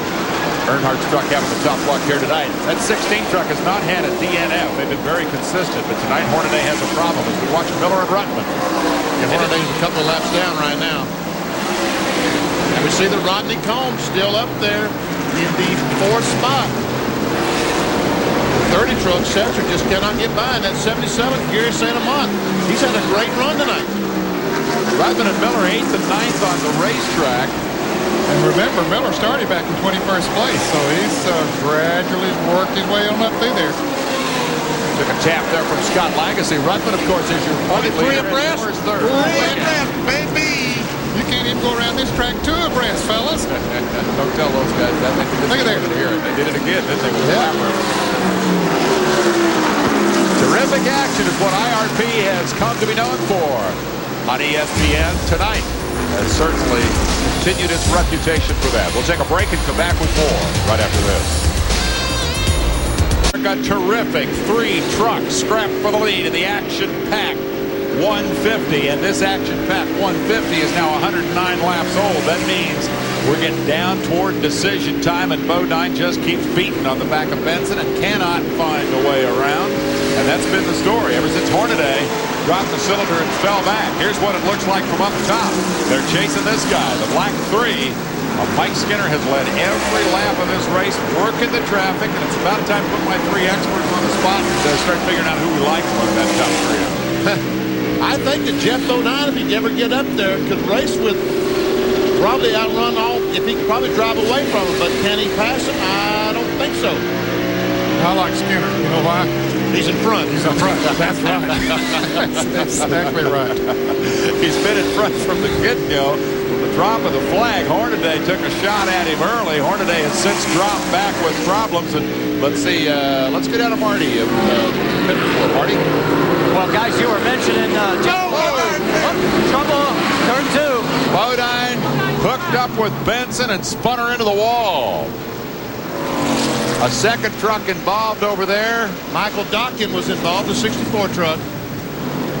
Earnhardt's truck having the tough luck here tonight. That 16 truck has not had a DNF. They've been very consistent, but tonight Hornaday has a problem as we watch Miller and Ruttman. And Hornaday's a couple of laps down right now. And we see the Rodney Combs still up there in the 4th spot. The 30 truck Setzer just cannot get by in that 77, Gary St. Amant. He's had a great run tonight. Ruttman and Miller 8th and 9th on the racetrack. And remember, Miller started back in 21st place, so he's gradually worked his way on up through there. Took a tap there from Scott Lagasse. Ruttman, of course, is your point leader. 3 abreast. 3rd. Baby. You can't even go around this track 2 abreast, fellas. Don't tell those guys that. Look at there. They did it again, didn't they? With Terrific action is what IRP has come to be known for on ESPN tonight. Has certainly continued its reputation for that. We'll take a break and come back with more right after this. A terrific 3 trucks scrapped for the lead in the action-packed 150, and this action-packed 150 is now 109 laps old. That means we're getting down toward decision time, and Bodine just keeps beating on the back of Benson and cannot find a way around. And that's been the story ever since Hornaday dropped the cylinder and fell back. Here's what it looks like from up top. They're chasing this guy, the black 3, Mike Skinner has led every lap of this race, working the traffic, and it's about time to put my 3 experts on the spot and start figuring out who we like among that top 3. I think that Jeff Bodine, if he'd ever get up there, could race with, probably outrun all, if he could probably drive away from him, but can he pass him? I don't think so. I like Skinner. You know why? He's in front. He's in front. That's right. That's exactly right. He's been in front from the get-go. With the drop of the flag, Hornaday took a shot at him early. Hornaday has since dropped back with problems. And let's see. Let's get out of Marty. Marty? Well, guys, you were mentioning trouble. Turn 2. Bodine hooked up with Benson and spun her into the wall. A second truck involved over there. Michael Dockin was involved, the 64 truck.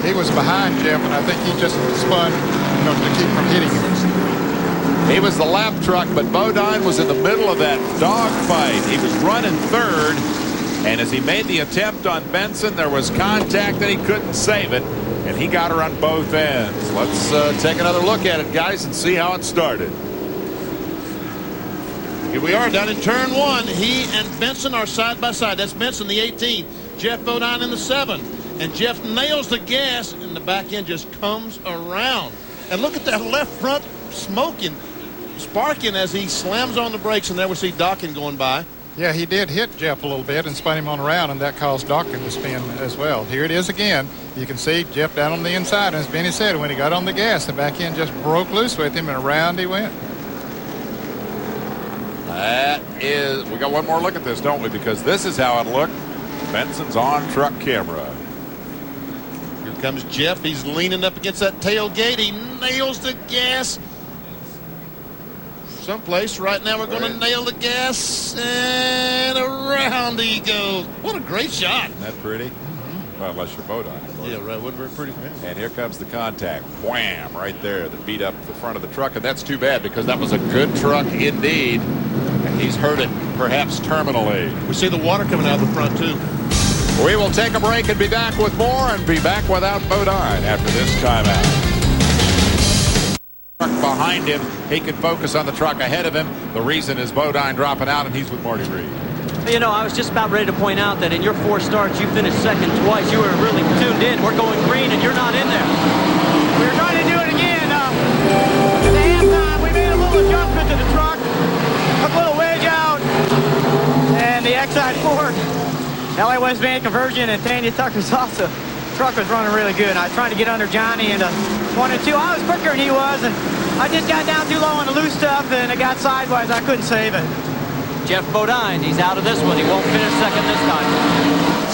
He was behind Jeff, and I think he just spun, to keep from hitting him. He was the lap truck, but Bodine was in the middle of that dogfight. He was running third, and as he made the attempt on Benson, there was contact, and he couldn't save it, and he got her on both ends. Let's take another look at it, guys, and see how it started. Here we are down in turn 1. He and Benson are side by side. That's Benson, the 18. Jeff Bodine in the 7. And Jeff nails the gas, and the back end just comes around. And look at that left front sparking as he slams on the brakes, and there we see Dockin going by. Yeah, he did hit Jeff a little bit and spun him on around, and that caused Dockin to spin as well. Here it is again. You can see Jeff down on the inside, and as Benny said, when he got on the gas, the back end just broke loose with him, and around he went. We got one more look at this, don't we? Because this is how it looked. Benson's on truck camera. Here comes Jeff. He's leaning up against that tailgate. He nails the gas. Someplace right now we're going to nail the gas, and around he goes. What a great shot. Isn't that pretty? Well, unless you're Bodine. Yeah, right. Wasn't very pretty. And here comes the contact. Wham! Right there that beat up the front of the truck. And that's too bad because that was a good truck indeed. And he's hurt it perhaps terminally. We see the water coming out of the front, too. We will take a break and be back with more and be back without Bodine after this timeout. Truck behind him. He can focus on the truck ahead of him. The reason is Bodine dropping out, and he's with Marty Reid. You know, I was just about ready to point out that in your 4 starts, you finished second twice. You were really tuned in. We're going green, and you're not in there. We were trying to do it again. At the halftime, we made a little adjustment to the truck. Took a little wedge out. And the Exide Ford, LA West Band conversion, and Tanya Tucker's also. The truck was running really good. I was trying to get under Johnny into 1 and 2. I was quicker than he was, and I just got down too low on the loose stuff, and it got sideways. I couldn't save it. Jeff Bodine, he's out of this one. He won't finish second this time.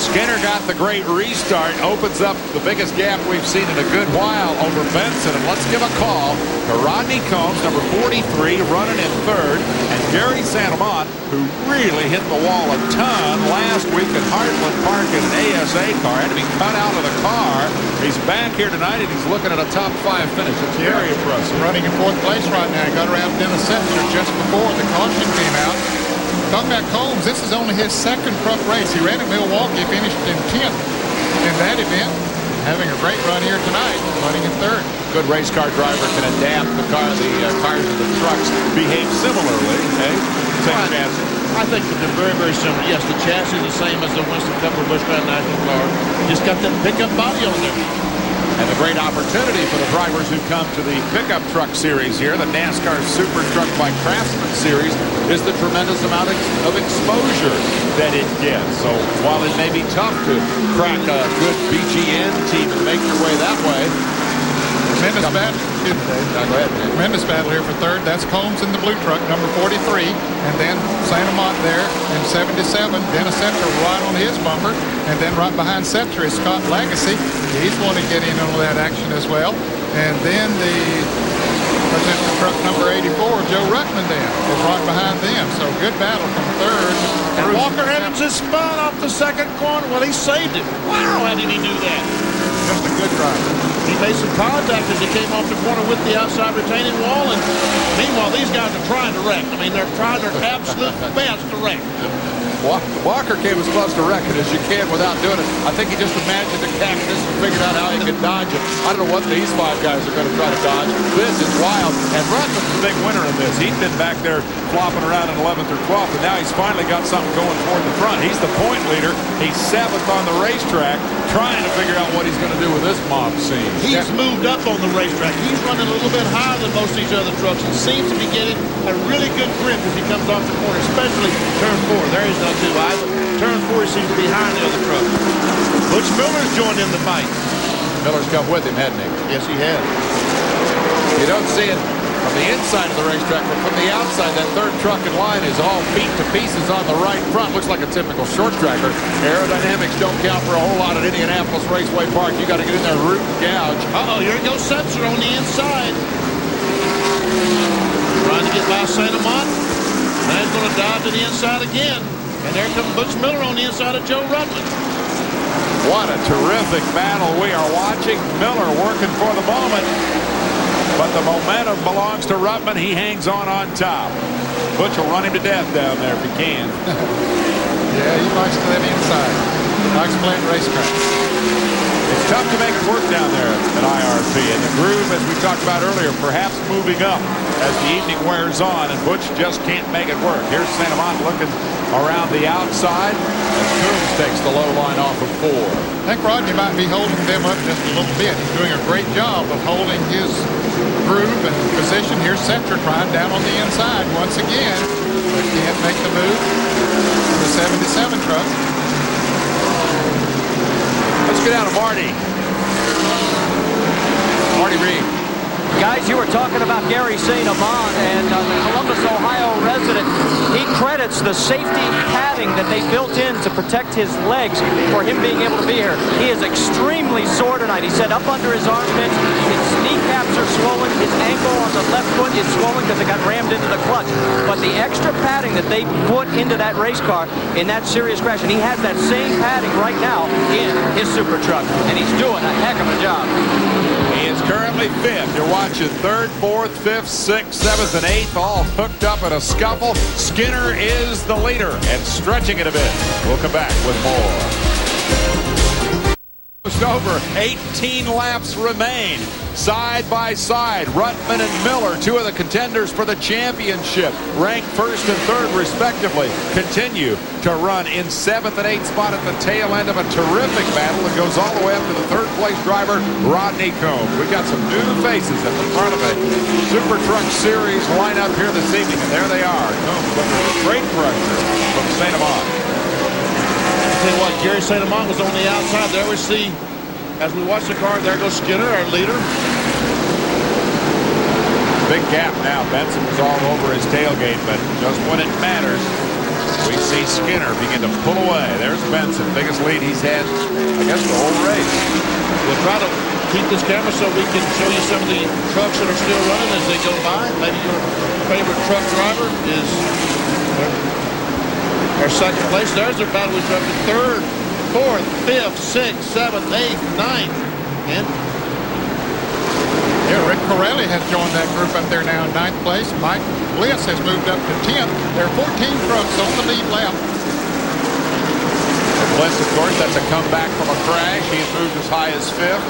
Skinner got the great restart, opens up the biggest gap we've seen in a good while over Benson. And let's give a call to Rodney Combs, number 43, running in third, and Gary Santamont, who really hit the wall a ton last week at Heartland Park in an ASA car. Had to be cut out of the car. He's back here tonight, and he's looking at a top 5 finish. It's very impressive. Running in 4th place right now. He got around Dennis Setzer just before the caution came out. Talking about Combs, this is only his second truck race. He ran at Milwaukee, finished in 10th in that event. Having a great run here tonight, running in third. Good race car driver can adapt. The cars and the trucks behave similarly. Hey, same chassis. I think that they're very, very similar. Yes, the chassis is the same as the Winston Cup or Busch Grand National car. Just got that pickup body on there. And a great opportunity for the drivers who come to the pickup truck series here. The Nascar Supertruck by Craftsman series is the tremendous amount of exposure that it gets. So while it may be tough to crack a good BGN team and make your way that way, tremendous battle. Go ahead, man. Tremendous battle here for third. That's Combs in the blue truck, number 43. And then Santamont there in 77. Dennis Setzer right on his bumper. And then right behind Setzer is Scott Lagacy. He's going to get in on that action as well. And then the truck number 84, Joe Ruttman then, is right behind them. So good battle from third. And Walker Evans is spun off the second corner. Well, he saved it. Wow, how did he do that? Just a good driver. He made some contact as he came off the corner with the outside retaining wall. And meanwhile, these guys are trying to wreck. I mean, they're trying their absolute best to wreck. Walker came as close to wrecking as you can without doing it. I think he just imagined the cactus and figured out how he could dodge it. I don't know what these 5 guys are going to try to dodge. This is wild. And Ruttman's the big winner in this. He'd been back there flopping around in 11th or 12th, and now he's finally got something going toward the front. He's the point leader. He's 7th on the racetrack, trying to figure out what he's going to do with this mob scene. He's moved up on the racetrack. He's running a little bit higher than most of these other trucks and seems to be getting a really good grip as he comes off the corner, especially turn 4. There he's not too high, but turn 4 seems to be higher than the other truck. Butch Miller's joined in the fight. Miller's come with him, hasn't he? Yes, he has. You don't see it from the inside of the racetrack, but from the outside, that third truck in line is all beat to pieces on the right front. Looks like a typical short tracker. Aerodynamics don't count for a whole lot at Indianapolis Raceway Park. You got to get in there, root and gouge. Uh-oh, here goes Setzer on the inside. Trying to get by St. Amant. Now he's going to dive to the inside again. And there comes Butch Miller on the inside of Joe Ruttman. What a terrific battle we are watching. Miller working for the moment. But the momentum belongs to Ruttman. He hangs on top. Butch will run him to death down there if he can. Yeah, he likes to that inside. Likes playing racetrack. It's tough to make it work down there at IRP. And the groove, as we talked about earlier, perhaps moving up as the evening wears on, and Butch just can't make it work. Here's St. Amant looking around the outside as Coombs takes the low line off of 4. I think Rodney might be holding them up just a little bit. He's doing a great job of holding his groove and position. Here's Setzer trying down on the inside once again, but can't make the move. The 77 truck. Let's get down to Marty Reid. Guys, you were talking about Gary St. Amant, and the Columbus, Ohio resident. He credits the safety padding that they built in to protect his legs for him being able to be here. He is extremely sore tonight. He said up under his armpits, his kneecaps are swollen, his ankle on the left foot is swollen because it got rammed into the clutch. But the extra padding that they put into that race car in that serious crash, and he has that same padding right now in his Super Truck, and he's doing a heck of a job. He is currently 5th. You're watching 3rd, 4th, 5th, 6th, 7th, and 8th, all hooked up in a scuffle. Skinner is the leader and stretching it a bit. We'll come back with more. Just over 18 laps remain. Side by side, Ruttman and Miller, 2 of the contenders for the championship, ranked 1st and 3rd respectively, continue to run in 7th and 8th spot at the tail end of a terrific battle that goes all the way up to the 3rd place driver, Rodney Combs. We've got some new faces at the front of the Supertruck Series lineup here this evening, and there they are. Combs looking with great pressure from St. Amant. I'll tell you what, Gary St. Amant was on the outside. There we see, as we watch the car, there goes Skinner, our leader. Big gap now. Benson was all over his tailgate, but just when it matters, we see Skinner begin to pull away. There's Benson, biggest lead he's had, I guess, the whole race. We'll try to keep this camera so we can show you some of the trucks that are still running as they go by. Maybe your favorite truck driver is our 2nd place. There's their battle we truck in 3rd, 4th, 5th, 6th, 7th, 8th, 9th, and Yeah, Rick Corelli has joined that group up there now in 9th place. Mike Bliss has moved up to 10th. There are 14 trucks on the lead lap. For Bliss, of course, that's a comeback from a crash. He has moved as high as 5th.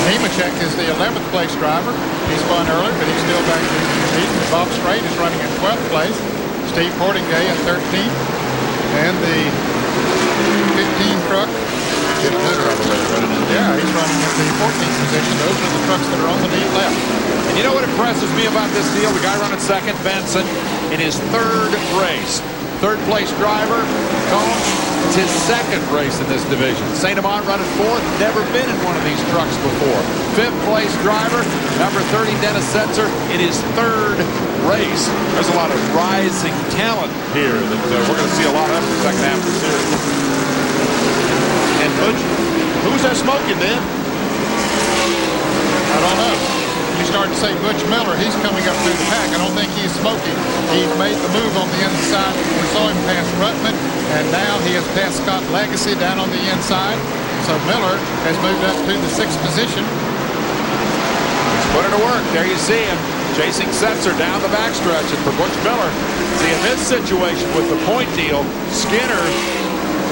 Nemechek is the 11th place driver. He spun earlier, but he's still back in the lead. Bob Strait is running in 12th place. Steve Portingay in 13th. And the 15 truck. Yeah, he's running in the 14th position. Those are the trucks that are on the lead lap. And you know what impresses me about this deal? The guy running 2nd, Benson, in his 3rd race. 3rd place driver, Combs. It's his 2nd race in this division. St. Amant running 4th, never been in one of these trucks before. 5th place driver, number 30, Dennis Setzer, in his 3rd race. There's a lot of rising talent here that we're going to see a lot of in the second half of the series. And Butch, who's that smoking, Dan? I don't know. You start to say Butch Miller, he's coming up through the pack. I don't think he's smoking. He's made the move on the inside. We saw him pass Ruttman, and now he has passed Scott Legacy down on the inside. So So Miller has moved up to the 6th position. He's put it to work. There you see him chasing Setzer down the backstretch. And for Butch Miller, see, in this situation with the point deal, Skinner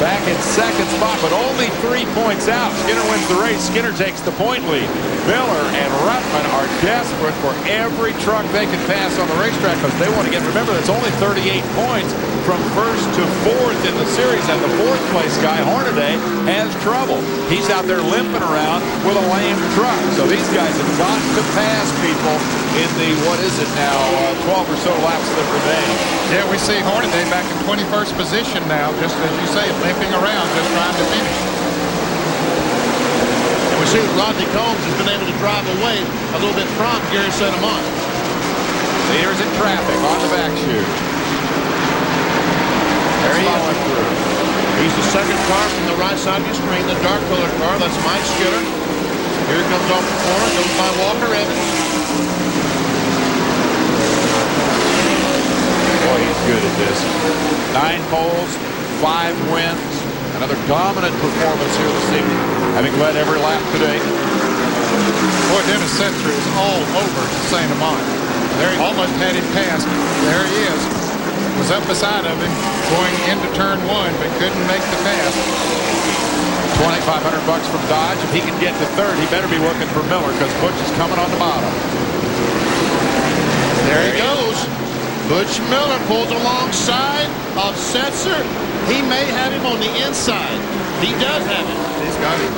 back in 2nd spot, but only 3 points out. Skinner wins the race. Skinner takes the point lead. Miller and Ruttman are desperate for every truck they can pass on the racetrack because they want to get, remember, that's only 38 points from 1st to 4th in the series, and the 4th place guy, Hornaday, has trouble. He's out there limping around with a lame truck. So these guys have got to pass people in the, what is it now, 12 or so laps that remain. Yeah, we see Hornaday back in 21st position now, just as you say, limping around, just trying to finish. And we see that Rodney Combs has been able to drive away a little bit from Gary Sedamont. Leaders in traffic on the back chute. There he is. Through. He's the 2nd car from the right side of your screen, the dark colored car. That's Mike Skinner. Here he comes off the corner, goes by Walker Evans. Boy, he's good at this. 9 poles, 5 wins. Another dominant performance here this evening, having led every lap today. Boy, Dennis Setzer is all over St. Amant. There he almost had him passed. There he is. Was up beside of him going into turn 1, but couldn't make the pass. $2,500 from Dodge. If he can get to 3rd, he better be looking for Miller because Butch is coming on the bottom. There he goes. Butch Miller pulls alongside of Setzer. He may have him on the inside. He does have him. He's got him.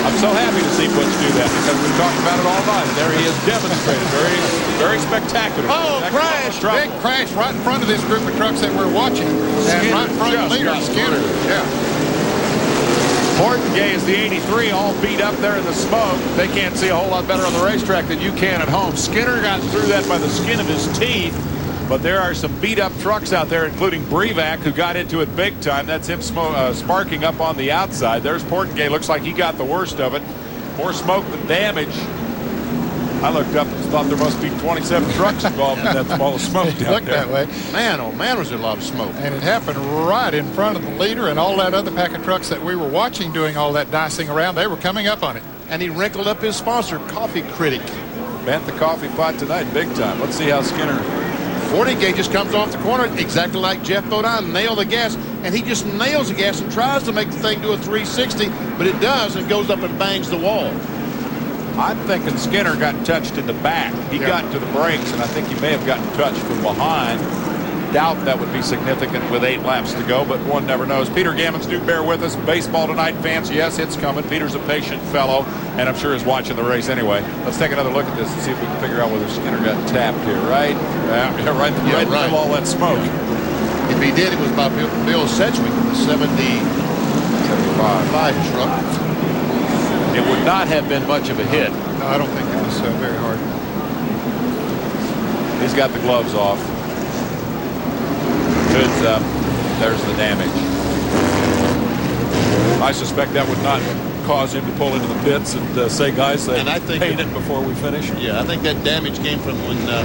I'm so happy to see Butch do that because we've talked about it all night. And there he is demonstrated. Very spectacular. Oh, crash. Big crash right in front of this group of trucks that we're watching. And right in front of the leader, Skinner. Yeah. Portengay is the 83, all beat up there in the smoke. They can't see a whole lot better on the racetrack than you can at home. Skinner got through that by the skin of his teeth. But there are some beat-up trucks out there, including Brevac, who got into it big time. That's him sparking up on the outside. There's Portengay. Looks like he got the worst of it. More smoke than damage. I looked up and thought there must be 27 trucks involved in that ball of smoke down looked there. that way. Man, oh man, was there a lot of smoke. And it happened right in front of the leader and all that other pack of trucks that we were watching doing all that dicing around. They were coming up on it. And he wrinkled up his sponsor, Coffee Critic. Bent the coffee pot tonight big time. Let's see how Skinner... Portengay just comes off the corner exactly like Jeff Bodine, nail the gas, and he just nails the gas and tries to make the thing do a 360, but it does and goes up and bangs the wall. I'm thinking Skinner got touched in the back. He got to the brakes, and I think he may have gotten touched from behind. Doubt that would be significant with 8 laps to go, but one never knows. Peter Gammons, do bear with us. Baseball tonight, fans. Yes, it's coming. Peter's a patient fellow, and I'm sure is watching the race anyway. Let's take another look at this and see if we can figure out whether Skinner got tapped here, right? Right in the middle of all that smoke. If he did, it was by Bill Sedgwick in the 75 truck. It would not have been much of a hit. No, I don't think it was very hard. He's got the gloves off. Hoods up. There's the damage. I suspect that would not cause him to pull into the pits and say, guys, they paint it before we finish. Yeah, I think that damage came from when the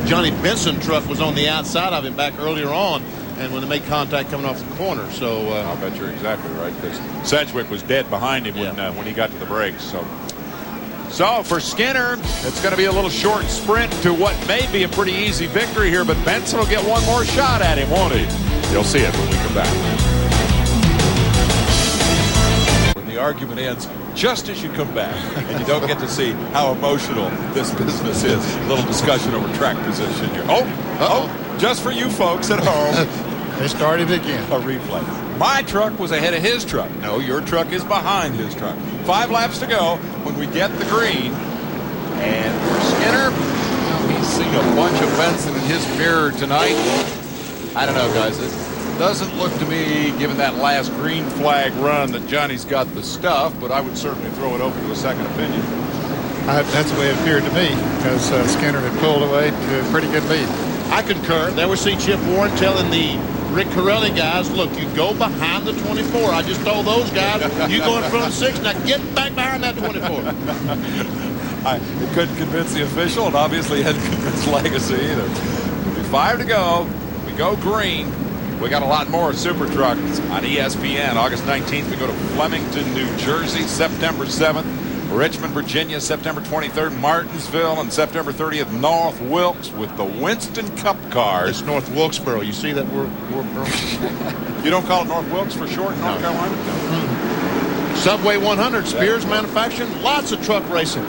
Johnny Benson truck was on the outside of him back earlier on, and when they made contact coming off the corner. So I'll bet you're exactly right, because Sedgwick was dead behind him when he got to the brakes. So for Skinner, it's going to be a little short sprint to what may be a pretty easy victory here, but Benson will get one more shot at him, won't he? You'll see it when we come back. When the argument ends just as you come back, and you don't get to see how emotional this business is. A little discussion over track position here. Just for you folks at home. They started again. A replay. My truck was ahead of his truck. No, your truck is behind his truck. 5 laps to go when we get the green. And for Skinner, he's seen a bunch of Benson in his mirror tonight. I don't know, guys. It doesn't look to me, given that last green flag run, that Johnny's got the stuff, but I would certainly throw it open to a second opinion. That's the way it appeared to me, because Skinner had pulled away to a pretty good lead. I concur. There we see Chip Warren telling the Rick Corelli guys, look, you go behind the 24. I just told those guys, you go in front of the 6, now get back behind that 24. I couldn't convince the official, and obviously hadn't convinced Legacy either. 5 to go. We go green. We got a lot more Super Trucks on ESPN. August 19th, we go to Flemington, New Jersey. September 7th, Richmond, Virginia. September 23rd, Martinsville. And September 30th, North Wilkes with the Winston Cup cars. It's North Wilkesboro. You see that word? You don't call it North Wilkes for short in North Carolina? No. Subway 100, Spears Manufacturing. Lots of truck racing.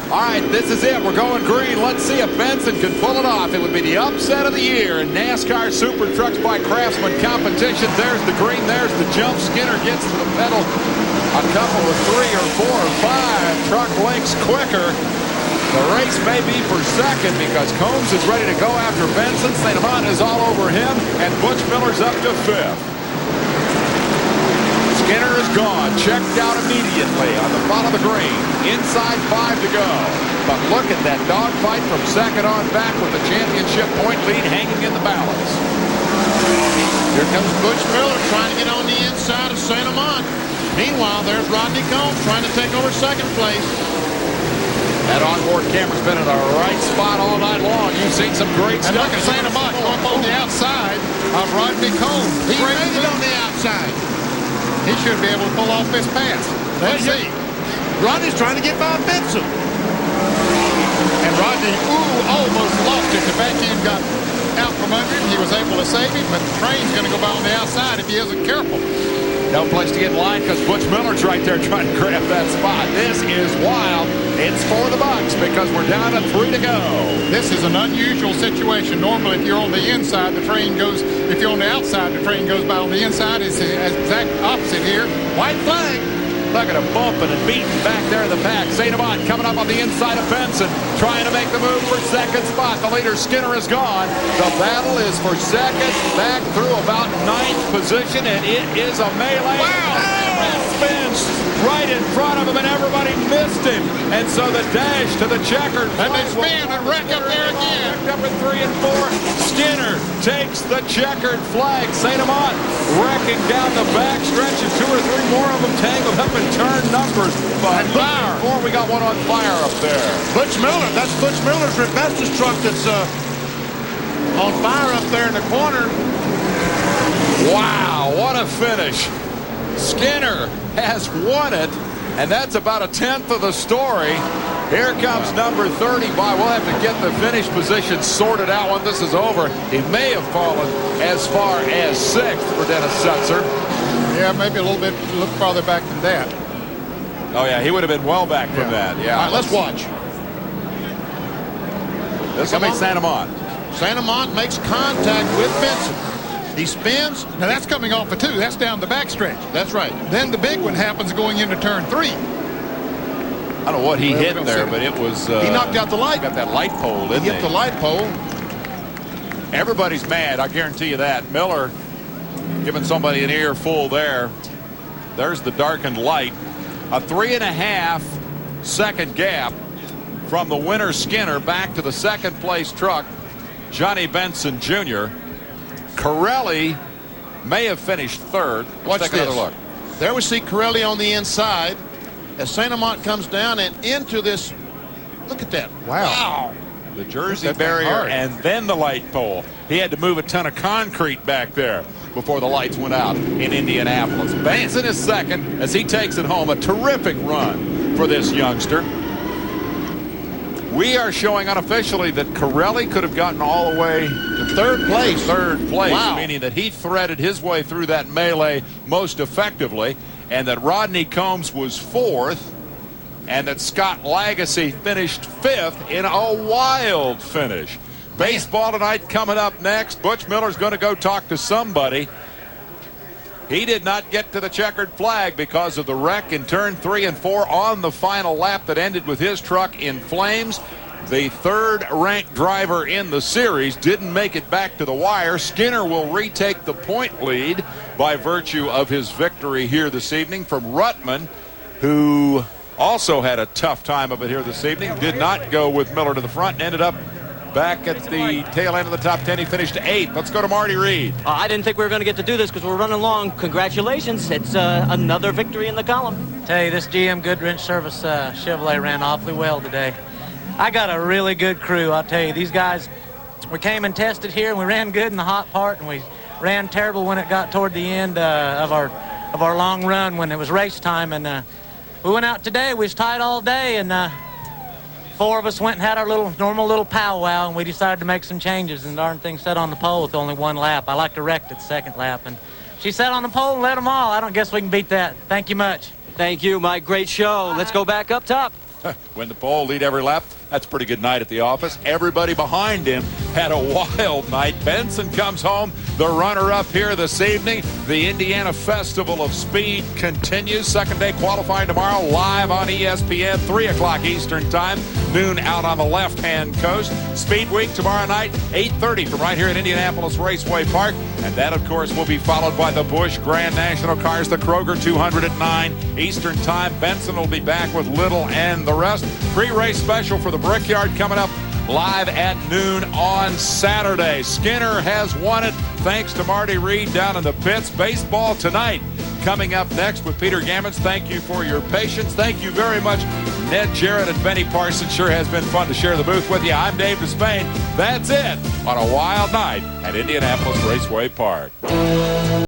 All right, this is it. We're going green. Let's see if Benson can pull it off. It would be the upset of the year in NASCAR Super Trucks by Craftsman competition. There's the green. There's the jump. Skinner gets to the pedal a couple of 3 or 4 or 5 truck lengths quicker. The race may be for second because Combs is ready to go after Benson. St. Amant is all over him, and Butch Miller's up to 5th. Skinner is gone, checked out immediately on the bottom of the green. Inside 5 to go. But look at that dogfight from second on back with the championship point lead hanging in the balance. Here comes Butch Miller trying to get on the inside of St. Amant. Meanwhile, there's Rodney Combs trying to take over second place. That onboard camera's been in the right spot all night long. You've seen some great stuff. And look at St. Amant going on the outside of Rodney Combs. He made it on the outside. He should be able to pull off this pass. Let's see. Rodney's trying to get by Benson. And Rodney, almost lost it. The back end got out from under him. He was able to save him, but the train's going to go by on the outside if he isn't careful. No place to get in line because Butch Miller's right there trying to grab that spot. This is wild. It's for the Bucks because we're down to 3 to go. This is an unusual situation. Normally, if you're on the inside, the train goes. If you're on the outside, the train goes by on the inside. It's the exact opposite here. White flag. Look at him bumping and beating back there in the pack. St. Amant coming up on the inside of Benson, trying to make the move for second spot. The leader, Skinner, is gone. The battle is for second, back through about 9th position, and it is a melee. Wow! Spins right in front of him, and everybody missed him. And so the dash to the checkered And they spin and wreck up there again. Up at 3 and 4. Skinner takes the checkered flag. St. Amant wrecking down the back stretch, and 2 or 3 more of them tangled up in turn numbers. But before we got one on fire up there. Butch Miller, that's Butch Miller's Rebestos truck that's on fire up there in the corner. Wow, what a finish. Skinner has won it, and that's about 1/10 of the story. Here comes number 30 by. We'll have to get the finish position sorted out when this is over. He may have fallen as far as 6th for Dennis Setzer. Yeah, maybe a little farther back than that. Oh, yeah, he would have been well back from that. Yeah. All right, let's watch. This will be St. Amant. St. Amant makes contact with Benson. He spins. Now that's coming off of 2. That's down the backstretch. That's right. Then the big one happens going into turn 3. I don't know what he hit there, but it was... he knocked out the light. Got that light pole, didn't he? He hit the light pole. Everybody's mad, I guarantee you that. Miller giving somebody an earful there. There's the darkened light. A 3.5 second gap from the winner Skinner back to the second place truck, Johnny Benson Jr. Corelli may have finished 3rd. Watch Let's take this. another look. There we see Corelli on the inside as St. Amant comes down and into this. Look at that. Wow. The Jersey barrier and then the light pole. He had to move a ton of concrete back there before the lights went out in Indianapolis. Benson is second as he takes it home. A terrific run for this youngster. We are showing unofficially that Corelli could have gotten all the way to 3rd place. Wow. Meaning that he threaded his way through that melee most effectively, and that Rodney Combs was 4th, and that Scott Lagasse finished 5th in a wild finish. Baseball tonight coming up next. Butch Miller's going to go talk to somebody. He did not get to the checkered flag because of the wreck in turn 3 and 4 on the final lap that ended with his truck in flames. The 3rd-ranked driver in the series didn't make it back to the wire. Skinner will retake the point lead by virtue of his victory here this evening from Ruttman, who also had a tough time of it here this evening. Did not go with Miller to the front and ended up back at the tail end of the top 10. He finished 8th. Let's go to Marty Reid. I didn't think we were going to get to do this because we're running long. Congratulations. It's another victory in the column. Tell you, this GM Goodwrench Service Chevrolet ran awfully well today. I got a really good crew, I'll tell you. These guys, we came and tested here, and we ran good in the hot part, and we ran terrible when it got toward the end of our long run when it was race time. And we went out today. We was tight all day, and 4 of us went and had our normal little powwow, and we decided to make some changes. And darn thing sat on the pole with only 1 lap. I like to wreck it the 2nd lap, and she sat on the pole and led them all. I don't guess we can beat that. Thank you much. Thank you, Mike. Great show. Let's go back up top. Win the pole, lead every lap. That's a pretty good night at the office. Everybody behind him had a wild night. Benson comes home, the runner-up here this evening. The Indiana Festival of Speed continues. Second day qualifying tomorrow, live on ESPN, 3 o'clock Eastern Time, noon out on the left-hand coast. Speed Week tomorrow night, 8:30 from right here at Indianapolis Raceway Park. And that, of course, will be followed by the Busch Grand National Cars, the Kroger 200 at 9 Eastern Time. Benson will be back with Little and the rest. Pre-race special for the Brickyard coming up live at noon on Saturday. Skinner has won it thanks to Marty Reid down in the pits. Baseball tonight coming up next with Peter Gammons. Thank you for your patience. Thank you very much, Ned Jarrett and Benny Parsons. Sure has been fun to share the booth with you. I'm Dave Despain. That's it on a wild night at Indianapolis Raceway Park.